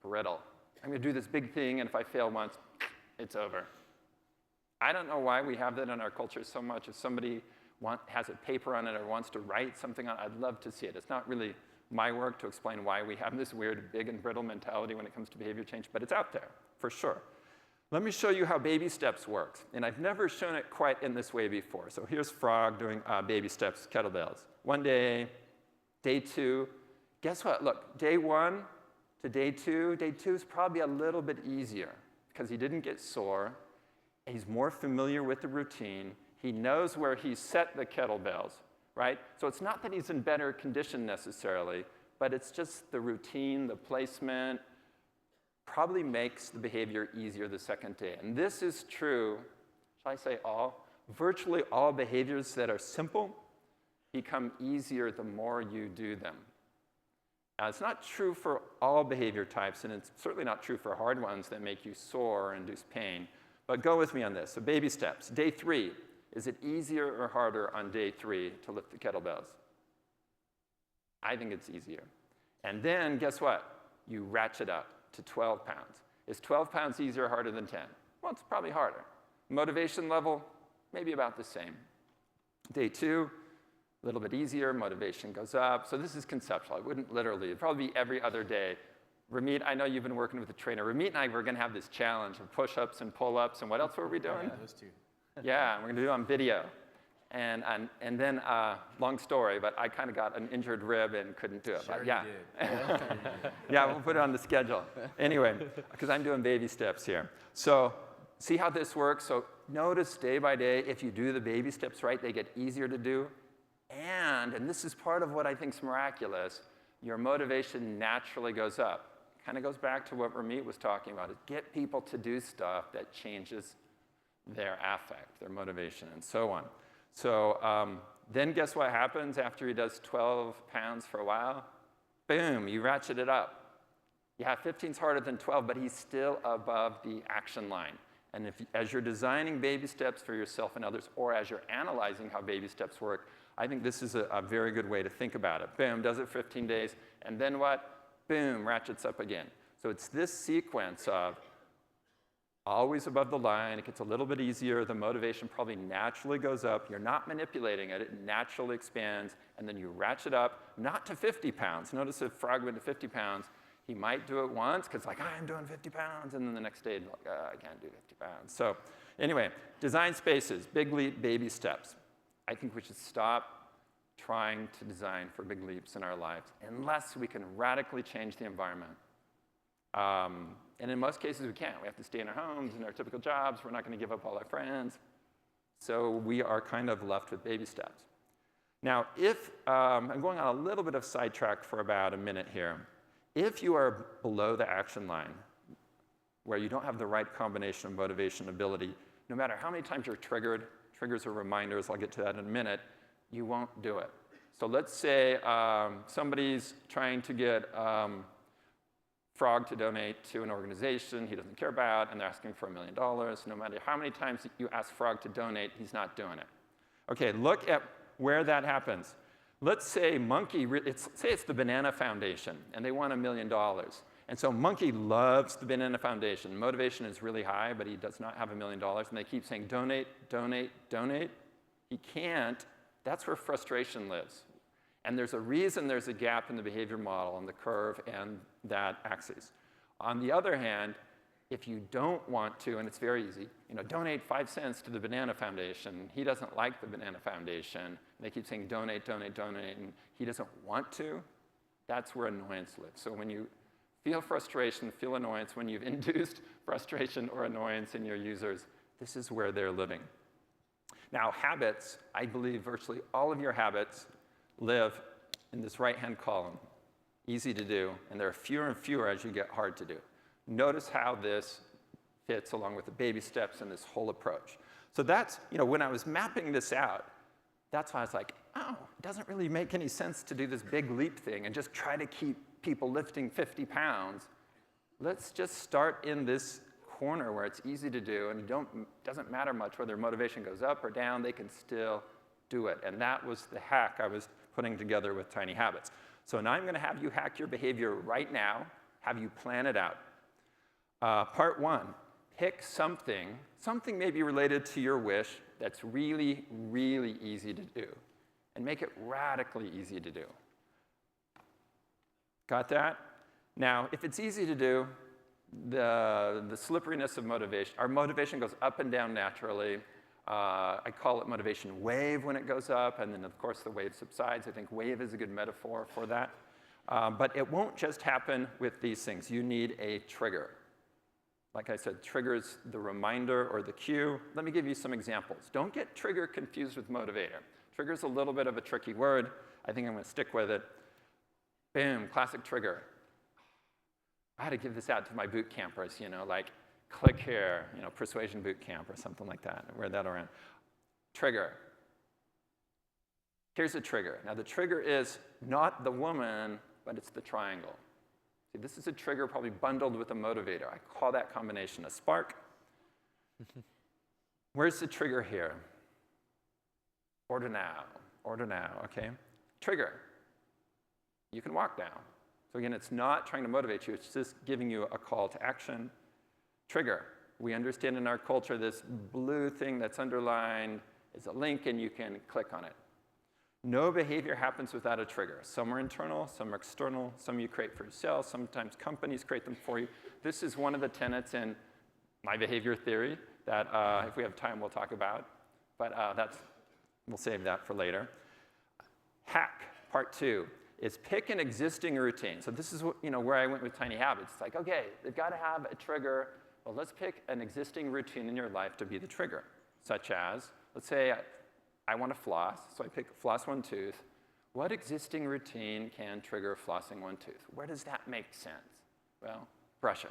brittle. I'm going to do this big thing, and if I fail once, it's over. I don't know why we have that in our culture so much. If somebody has a paper on it or wants to write something on it, I'd love to see it. It's not really my work to explain why we have this weird big and brittle mentality when it comes to behavior change, but it's out there, for sure. Let me show you how baby steps works. And I've never shown it quite in this way before. So here's Frog doing baby steps, kettlebells. One day, day 2. Guess what? Look, day 1 to day 2. Day 2 is probably a little bit easier because he didn't get sore. He's more familiar with the routine. He knows where he set the kettlebells, right? So it's not that he's in better condition necessarily, but it's just the routine, the placement, probably makes the behavior easier the second day. And this is true, shall I say all? Virtually all behaviors that are simple become easier the more you do them. Now, it's not true for all behavior types, and it's certainly not true for hard ones that make you sore or induce pain. But go with me on this. So baby steps. Day 3, is it easier or harder on day 3 to lift the kettlebells? I think it's easier. And then, guess what? You ratchet up to 12 pounds. Is 12 pounds easier or harder than 10? Well, it's probably harder. Motivation level, maybe about the same. Day 2, a little bit easier, motivation goes up. So this is conceptual. I wouldn't literally. It'd probably be every other day. Ramit, I know you've been working with a trainer. Ramit and I were going to have this challenge of push-ups and pull-ups, and what else were we doing? Yeah, those two. Yeah, we're going to do it on video. And then, long story, but I kind of got an injured rib and couldn't do it. Sure but yeah. you did. Yeah, we'll put it on the schedule. Anyway, because I'm doing baby steps here. So see how this works? So notice day by day, if you do the baby steps right, they get easier to do. And this is part of what I think is miraculous, your motivation naturally goes up. Kind of goes back to what Ramit was talking about, is get people to do stuff that changes their affect, their motivation, and so on. So then guess what happens after he does 12 pounds for a while? Boom, you ratchet it up. Yeah, 15's harder than 12, but he's still above the action line. And as you're designing baby steps for yourself and others, or as you're analyzing how baby steps work, I think this is a very good way to think about it. Boom, does it for 15 days, and then what? Boom, ratchets up again. So it's this sequence of always above the line, it gets a little bit easier, the motivation probably naturally goes up, you're not manipulating it, it naturally expands, and then you ratchet up, not to 50 pounds. Notice if Fogg went to 50 pounds, he might do it once, because like, I'm doing 50 pounds, and then the next day, like, I can't do 50 pounds. So anyway, design spaces, big leap, baby steps. I think we should stop trying to design for big leaps in our lives unless we can radically change the environment. And in most cases, we can't. We have to stay in our homes, in our typical jobs. We're not going to give up all our friends. So we are kind of left with baby steps. Now, if I'm going on a little bit of sidetrack for about a minute here. If you are below the action line, where you don't have the right combination of motivation and ability, no matter how many times you're triggered, triggers or reminders, I'll get to that in a minute, you won't do it. So let's say somebody's trying to get Frog to donate to an organization he doesn't care about, and they're asking for $1 million. No matter how many times you ask Frog to donate, he's not doing it. Okay, look at where that happens. Let's say Monkey, say it's the Banana Foundation, and they want $1 million. And so Monkey loves the Banana Foundation. Motivation is really high, but he does not have $1 million, and they keep saying, donate, donate, donate. He can't. That's where frustration lives. And there's a reason there's a gap in the behavior model on the curve and that axis. On the other hand, if you don't want to, and it's very easy, donate 5 cents to the Banana Foundation. He doesn't like the Banana Foundation. And they keep saying donate, donate, donate, and he doesn't want to. That's where annoyance lives. So when you feel frustration, feel annoyance, when you've induced frustration or annoyance in your users, this is where they're living. Now, habits, I believe virtually all of your habits live in this right-hand column. Easy to do, and there are fewer and fewer as you get hard to do. Notice how this fits along with the baby steps and this whole approach. So that's, when I was mapping this out, that's why I was like, oh, it doesn't really make any sense to do this big leap thing and just try to keep people lifting 50 pounds. Let's just start in this corner where it's easy to do, and it doesn't matter much whether motivation goes up or down, they can still do it. And that was the hack I was putting together with Tiny Habits. So now I'm going to have you hack your behavior right now, have you plan it out. Part 1, pick something maybe related to your wish that's really, really easy to do, and make it radically easy to do. Got that? Now, if it's easy to do, the slipperiness of motivation, our motivation goes up and down naturally. I call it motivation wave when it goes up, and then of course the wave subsides. I think wave is a good metaphor for that. But it won't just happen with these things. You need a trigger. Like I said, triggers the reminder or the cue. Let me give you some examples. Don't get trigger confused with motivator. Trigger's a little bit of a tricky word. I think I'm going to stick with it. Boom, classic trigger. I had to give this out to my boot campers, like click here, persuasion boot camp or something like that. Wear that around. Trigger. Here's a trigger. Now, the trigger is not the woman, but it's the triangle. See, this is a trigger probably bundled with a motivator. I call that combination a spark. Where's the trigger here? Order now, okay? Trigger. You can walk now. So again, it's not trying to motivate you, it's just giving you a call to action. Trigger. We understand in our culture this blue thing that's underlined is a link and you can click on it. No behavior happens without a trigger. Some are internal, some are external, some you create for yourself, sometimes companies create them for you. This is one of the tenets in my behavior theory that if we have time we'll talk about, but we'll save that for later. Hack, part 2. Is pick an existing routine. So this is where I went with tiny habits. It's like, okay, they've got to have a trigger. Well, let's pick an existing routine in your life to be the trigger, such as, let's say I want to floss, so I pick floss one tooth. What existing routine can trigger flossing one tooth? Where does that make sense? Well, brushing.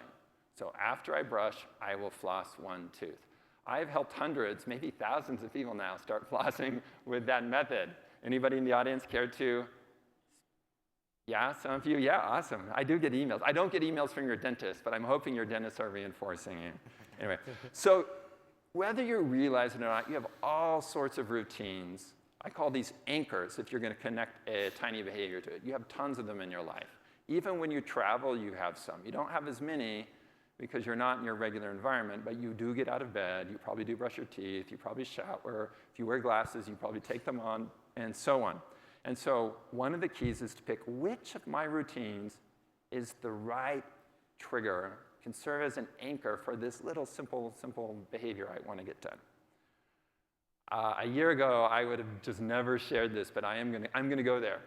So after I brush, I will floss one tooth. I've helped hundreds, maybe thousands of people now start flossing with that method. Anybody in the audience care to? Yeah, some of you, yeah, awesome. I do get emails. I don't get emails from your dentist, but I'm hoping your dentists are reinforcing you. Anyway, so whether you realize it or not, you have all sorts of routines. I call these anchors if you're going to connect a tiny behavior to it. You have tons of them in your life. Even when you travel, you have some. You don't have as many because you're not in your regular environment, but you do get out of bed. You probably do brush your teeth. You probably shower. If you wear glasses, you probably take them on, and so on. And so one of the keys is to pick which of my routines is the right trigger, can serve as an anchor for this little simple behavior I want to get done. A year ago, I would have just never shared this, but I'm going to go there.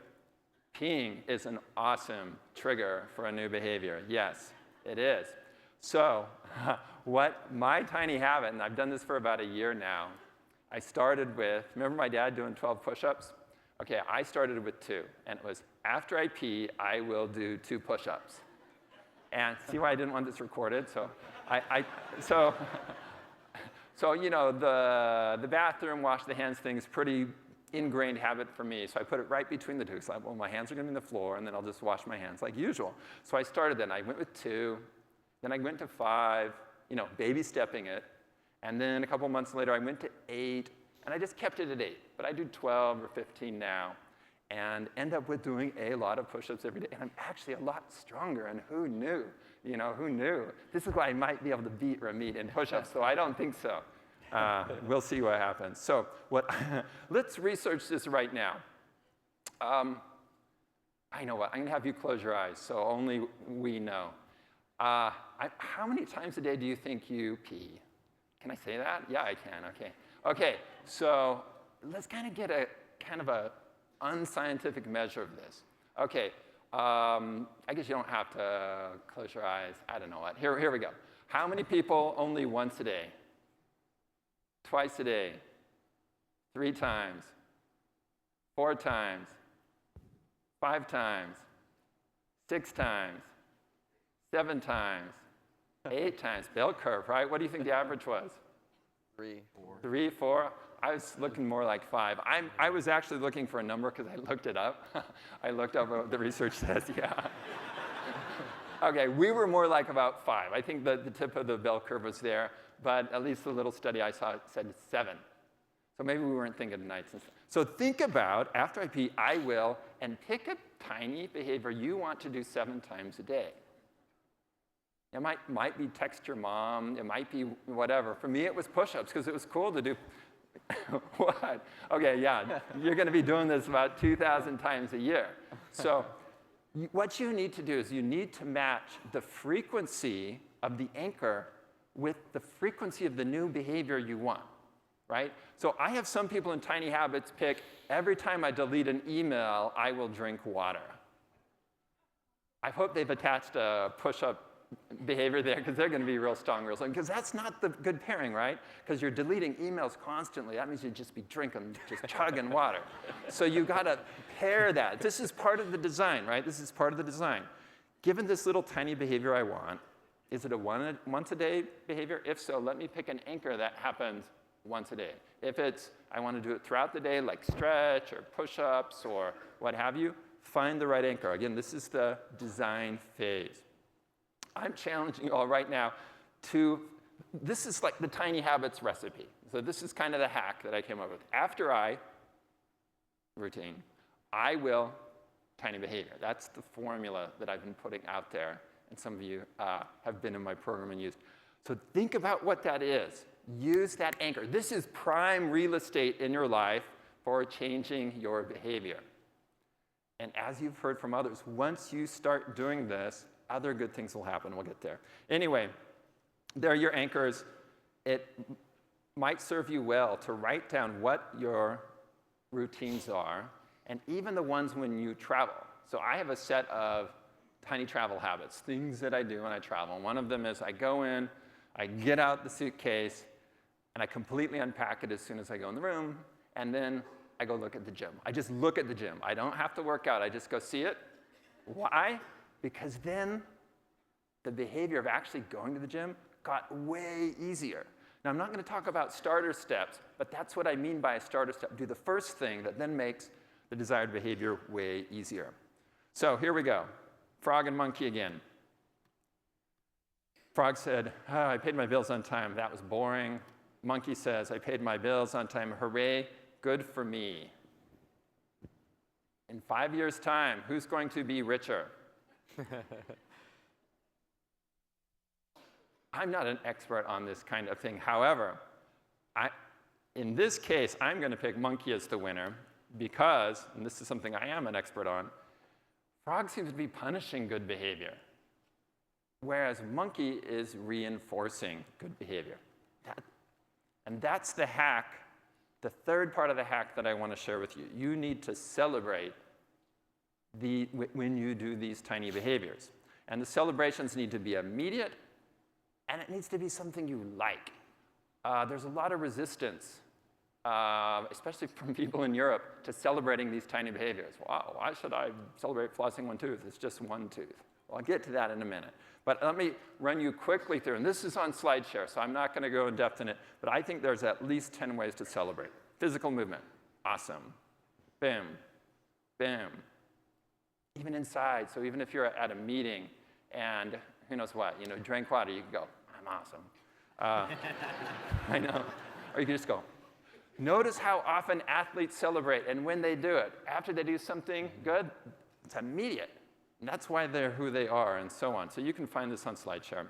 Peeing is an awesome trigger for a new behavior. Yes, it is. So what my tiny habit, and I've done this for about a year now, I started with, remember my dad doing 12 push-ups? Okay, I started with 2, and it was after I pee, I will do 2 push-ups. And see why I didn't want this recorded? So the bathroom, wash the hands thing is pretty ingrained habit for me. So I put it right between the 2. So well, my hands are going to be on the floor, and then I'll just wash my hands like usual. So I started then. I went with 2, then I went to 5, baby stepping it. And then a couple months later, I went to 8. And I just kept it at 8, but I do 12 or 15 now and end up with doing a lot of push-ups every day. And I'm actually a lot stronger, and who knew? Who knew? This is why I might be able to beat Ramit in push-ups, so I don't think so. We'll see what happens. So let's research this right now. I know what, I'm going to have you close your eyes, so only we know. How many times a day do you think you pee? Can I say that? Yeah, I can, okay. Okay, so let's kind of get a unscientific measure of this. Okay, I guess you don't have to close your eyes. I don't know what. Here we go. How many people only once a day? Twice a day? 3 times? 4 times? 5 times? 6 times? 7 times? 8 times? Bell curve, right? What do you think the average was? 3, 4. 3, 4? I was looking more like 5. I was actually looking for a number because I looked it up. I looked up what the research says, yeah. Okay, we were more like about 5. I think the tip of the bell curve was there, but at least the little study I saw said 7. So maybe we weren't thinking of nights. So think about, after I pee, I will, and pick a tiny behavior you want to do 7 times a day. It might be text your mom. It might be whatever. For me, it was push-ups because it was cool to do. What? Okay, yeah. You're going to be doing this about 2,000 times a year. So what you need to do is you need to match the frequency of the anchor with the frequency of the new behavior you want, right? So I have some people in Tiny Habits pick, every time I delete an email, I will drink water. I hope they've attached a push-up behavior there because they're going to be real strong, real slow. Because that's not the good pairing, right? Because you're deleting emails constantly. That means you'd just be drinking, just chugging water. So you got to pair that. This is part of the design, right? This is part of the design. Given this little tiny behavior I want, is it a once a day behavior? If so, let me pick an anchor that happens once a day. If it's, I want to do it throughout the day, like stretch or push-ups or what have you, find the right anchor. Again, this is the design phase. I'm challenging you all right now to, this is like the tiny habits recipe. So this is kind of the hack that I came up with. After I routine, I will tiny behavior. That's the formula that I've been putting out there, and some of you have been in my program and used. So think about what that is. Use that anchor. This is prime real estate in your life for changing your behavior. And as you've heard from others, once you start doing this, other good things will happen. We'll get there. Anyway, there are your anchors. It might serve you well to write down what your routines are, and even the ones when you travel. So I have a set of tiny travel habits, things that I do when I travel. And one of them is I go in, I get out the suitcase, and I completely unpack it as soon as I go in the room, and then I go look at the gym. I just look at the gym. I don't have to work out. I just go see it. Why? Because then the behavior of actually going to the gym got way easier. Now, I'm not going to talk about starter steps, but that's what I mean by a starter step. Do the first thing that then makes the desired behavior way easier. So here we go. Frog and monkey again. Frog said, oh, I paid my bills on time. That was boring. Monkey says, I paid my bills on time. Hooray, good for me. In 5 years' time, who's going to be richer? I'm not an expert on this kind of thing. However, in this case, I'm going to pick monkey as the winner because, and this is something I am an expert on, frog seems to be punishing good behavior, whereas monkey is reinforcing good behavior. And that's the hack, the third part of the hack that I want to share with you. You need to celebrate when you do these tiny behaviors. And the celebrations need to be immediate, and it needs to be something you like. There's a lot of resistance, especially from people in Europe, to celebrating these tiny behaviors. Wow, why should I celebrate flossing one tooth? It's just one tooth. Well, I'll get to that in a minute. But let me run you quickly through, and this is on SlideShare, so I'm not going to go in depth in it, but I think there's at least 10 ways to celebrate. Physical movement, awesome. Bam, bam. Even inside, so even if you're at a meeting and who knows what, drink water, you can go, I'm awesome. I know. Or you can just go. Notice how often athletes celebrate, and when they do it, after they do something good, it's immediate. And that's why they're who they are, and so on. So you can find this on SlideShare.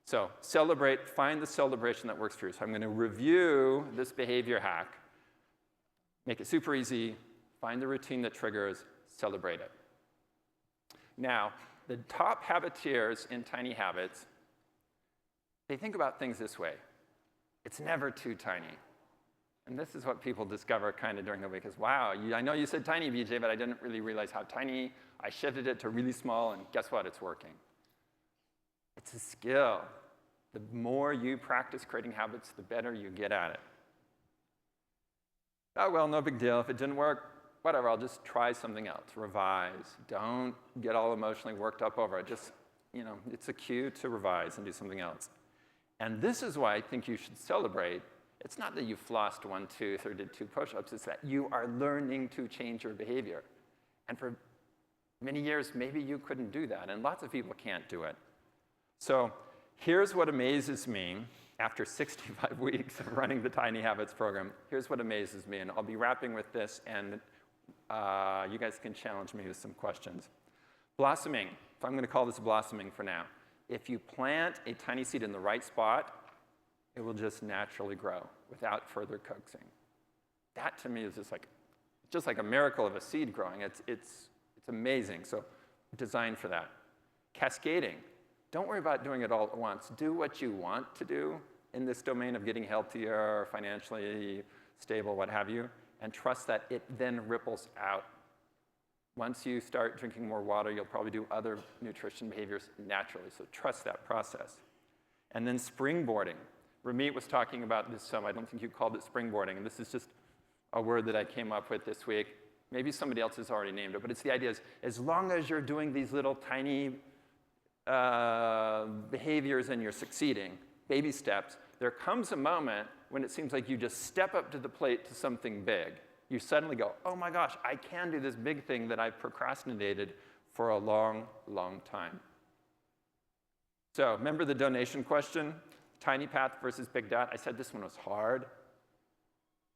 So celebrate, find the celebration that works for you. So I'm going to review this behavior hack, make it super easy, find the routine that triggers, celebrate it. Now, the top habiteers in Tiny Habits, they think about things this way. It's never too tiny. And this is what people discover kind of during the week is, wow, I know you said tiny, BJ, but I didn't really realize how tiny. I shifted it to really small, and guess what? It's working. It's a skill. The more you practice creating habits, the better you get at it. Oh, well, no big deal. If it didn't work, whatever, I'll just try something else. Revise. Don't get all emotionally worked up over it. Just, it's a cue to revise and do something else. And this is why I think you should celebrate. It's not that you flossed one tooth or did 2 push-ups. It's that you are learning to change your behavior. And for many years, maybe you couldn't do that. And lots of people can't do it. So here's what amazes me after 65 weeks of running the Tiny Habits program. Here's what amazes me. And I'll be wrapping with this, and you guys can challenge me with some questions. Blossoming. If I'm going to call this blossoming for now. If you plant a tiny seed in the right spot, it will just naturally grow without further coaxing. That, to me, is just like a miracle of a seed growing. It's amazing. So designed for that. Cascading. Don't worry about doing it all at once. Do what you want to do in this domain of getting healthier, financially stable, what have you, and trust that it then ripples out. Once you start drinking more water, you'll probably do other nutrition behaviors naturally, so trust that process. And then springboarding. Ramit was talking about this some. I don't think you called it springboarding, and this is just a word that I came up with this week. Maybe somebody else has already named it, but it's the idea is, as long as you're doing these little tiny behaviors and you're succeeding, baby steps, there comes a moment when it seems like you just step up to the plate to something big. You suddenly go, oh my gosh, I can do this big thing that I've procrastinated for a long, long time. So remember the donation question? Tiny path versus big dot. I said this one was hard.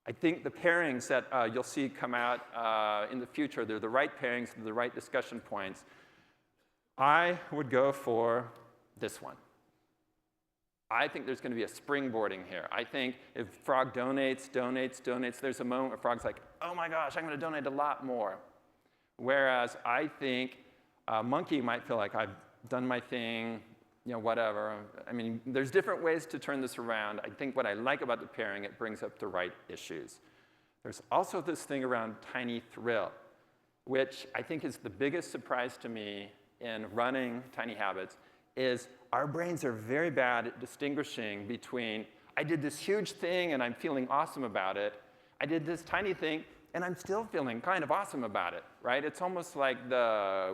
I think the pairings that you'll see come out in the future, they're the right pairings, they're the right discussion points. I would go for this one. I think there's going to be a springboarding here. I think if Frog donates, there's a moment where Frog's like, oh my gosh, I'm going to donate a lot more. Whereas I think Monkey might feel like I've done my thing, whatever. I mean, there's different ways to turn this around. I think what I like about the pairing, it brings up the right issues. There's also this thing around tiny thrill, which I think is the biggest surprise to me in running Tiny Habits, is our brains are very bad at distinguishing between, I did this huge thing and I'm feeling awesome about it. I did this tiny thing and I'm still feeling kind of awesome about it, right? It's almost like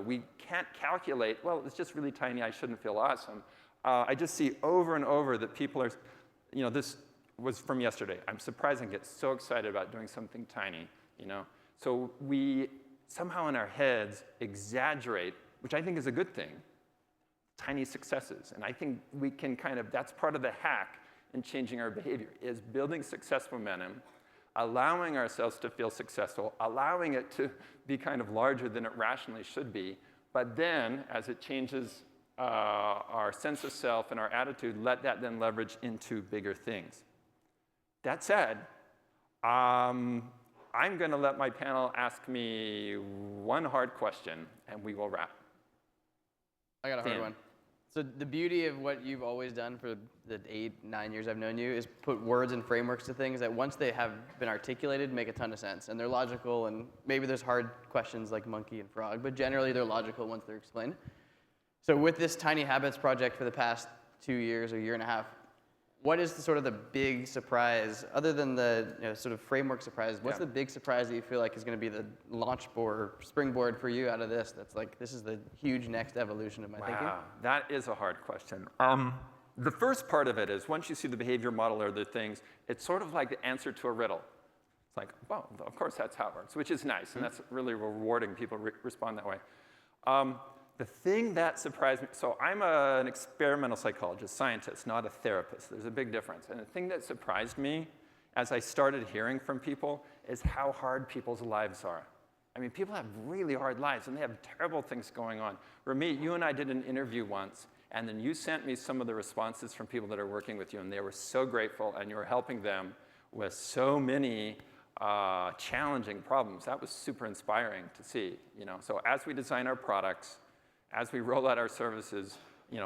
we can't calculate, well, it's just really tiny, I shouldn't feel awesome. I just see over and over that people are, this was from yesterday. I'm surprised and get so excited about doing something tiny, So we somehow in our heads exaggerate, which I think is a good thing, tiny successes. And I think we can that's part of the hack in changing our behavior, is building success momentum, allowing ourselves to feel successful, allowing it to be kind of larger than it rationally should be, but then as it changes our sense of self and our attitude, let that then leverage into bigger things. That said, I'm going to let my panel ask me one hard question, and we will wrap. I got a hard one. So the beauty of what you've always done for the 8-9 years I've known you is put words and frameworks to things that once they have been articulated make a ton of sense. And they're logical, and maybe there's hard questions like monkey and frog, but generally they're logical once they're explained. So with this Tiny Habits project for the past 2 years or year and a half, what is the big surprise, other than the sort of framework surprise, what's the big surprise that you feel like is going to be the launch board or springboard for you out of this? That's like, this is the huge next evolution of my thinking. Wow, that is a hard question. The first part of it is once you see the behavior model or the things, it's sort of like the answer to a riddle. It's like, well, of course that's how it works, which is nice, and that's really rewarding. People respond that way. The thing that surprised me, so I'm an experimental psychologist, scientist, not a therapist. There's a big difference. And the thing that surprised me as I started hearing from people is how hard people's lives are. I mean, people have really hard lives, and they have terrible things going on. Ramit, you and I did an interview once, and then you sent me some of the responses from people that are working with you, and they were so grateful, and you were helping them with so many challenging problems. That was super inspiring to see. So as we design our products, as we roll out our services,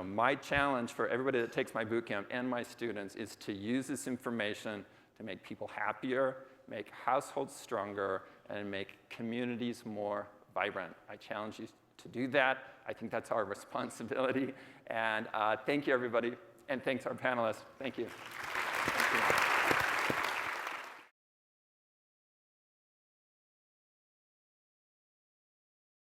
my challenge for everybody that takes my bootcamp and my students is to use this information to make people happier, make households stronger, and make communities more vibrant. I challenge you to do that. I think that's our responsibility. And thank you, everybody. And thanks, our panelists. Thank you. Thank you.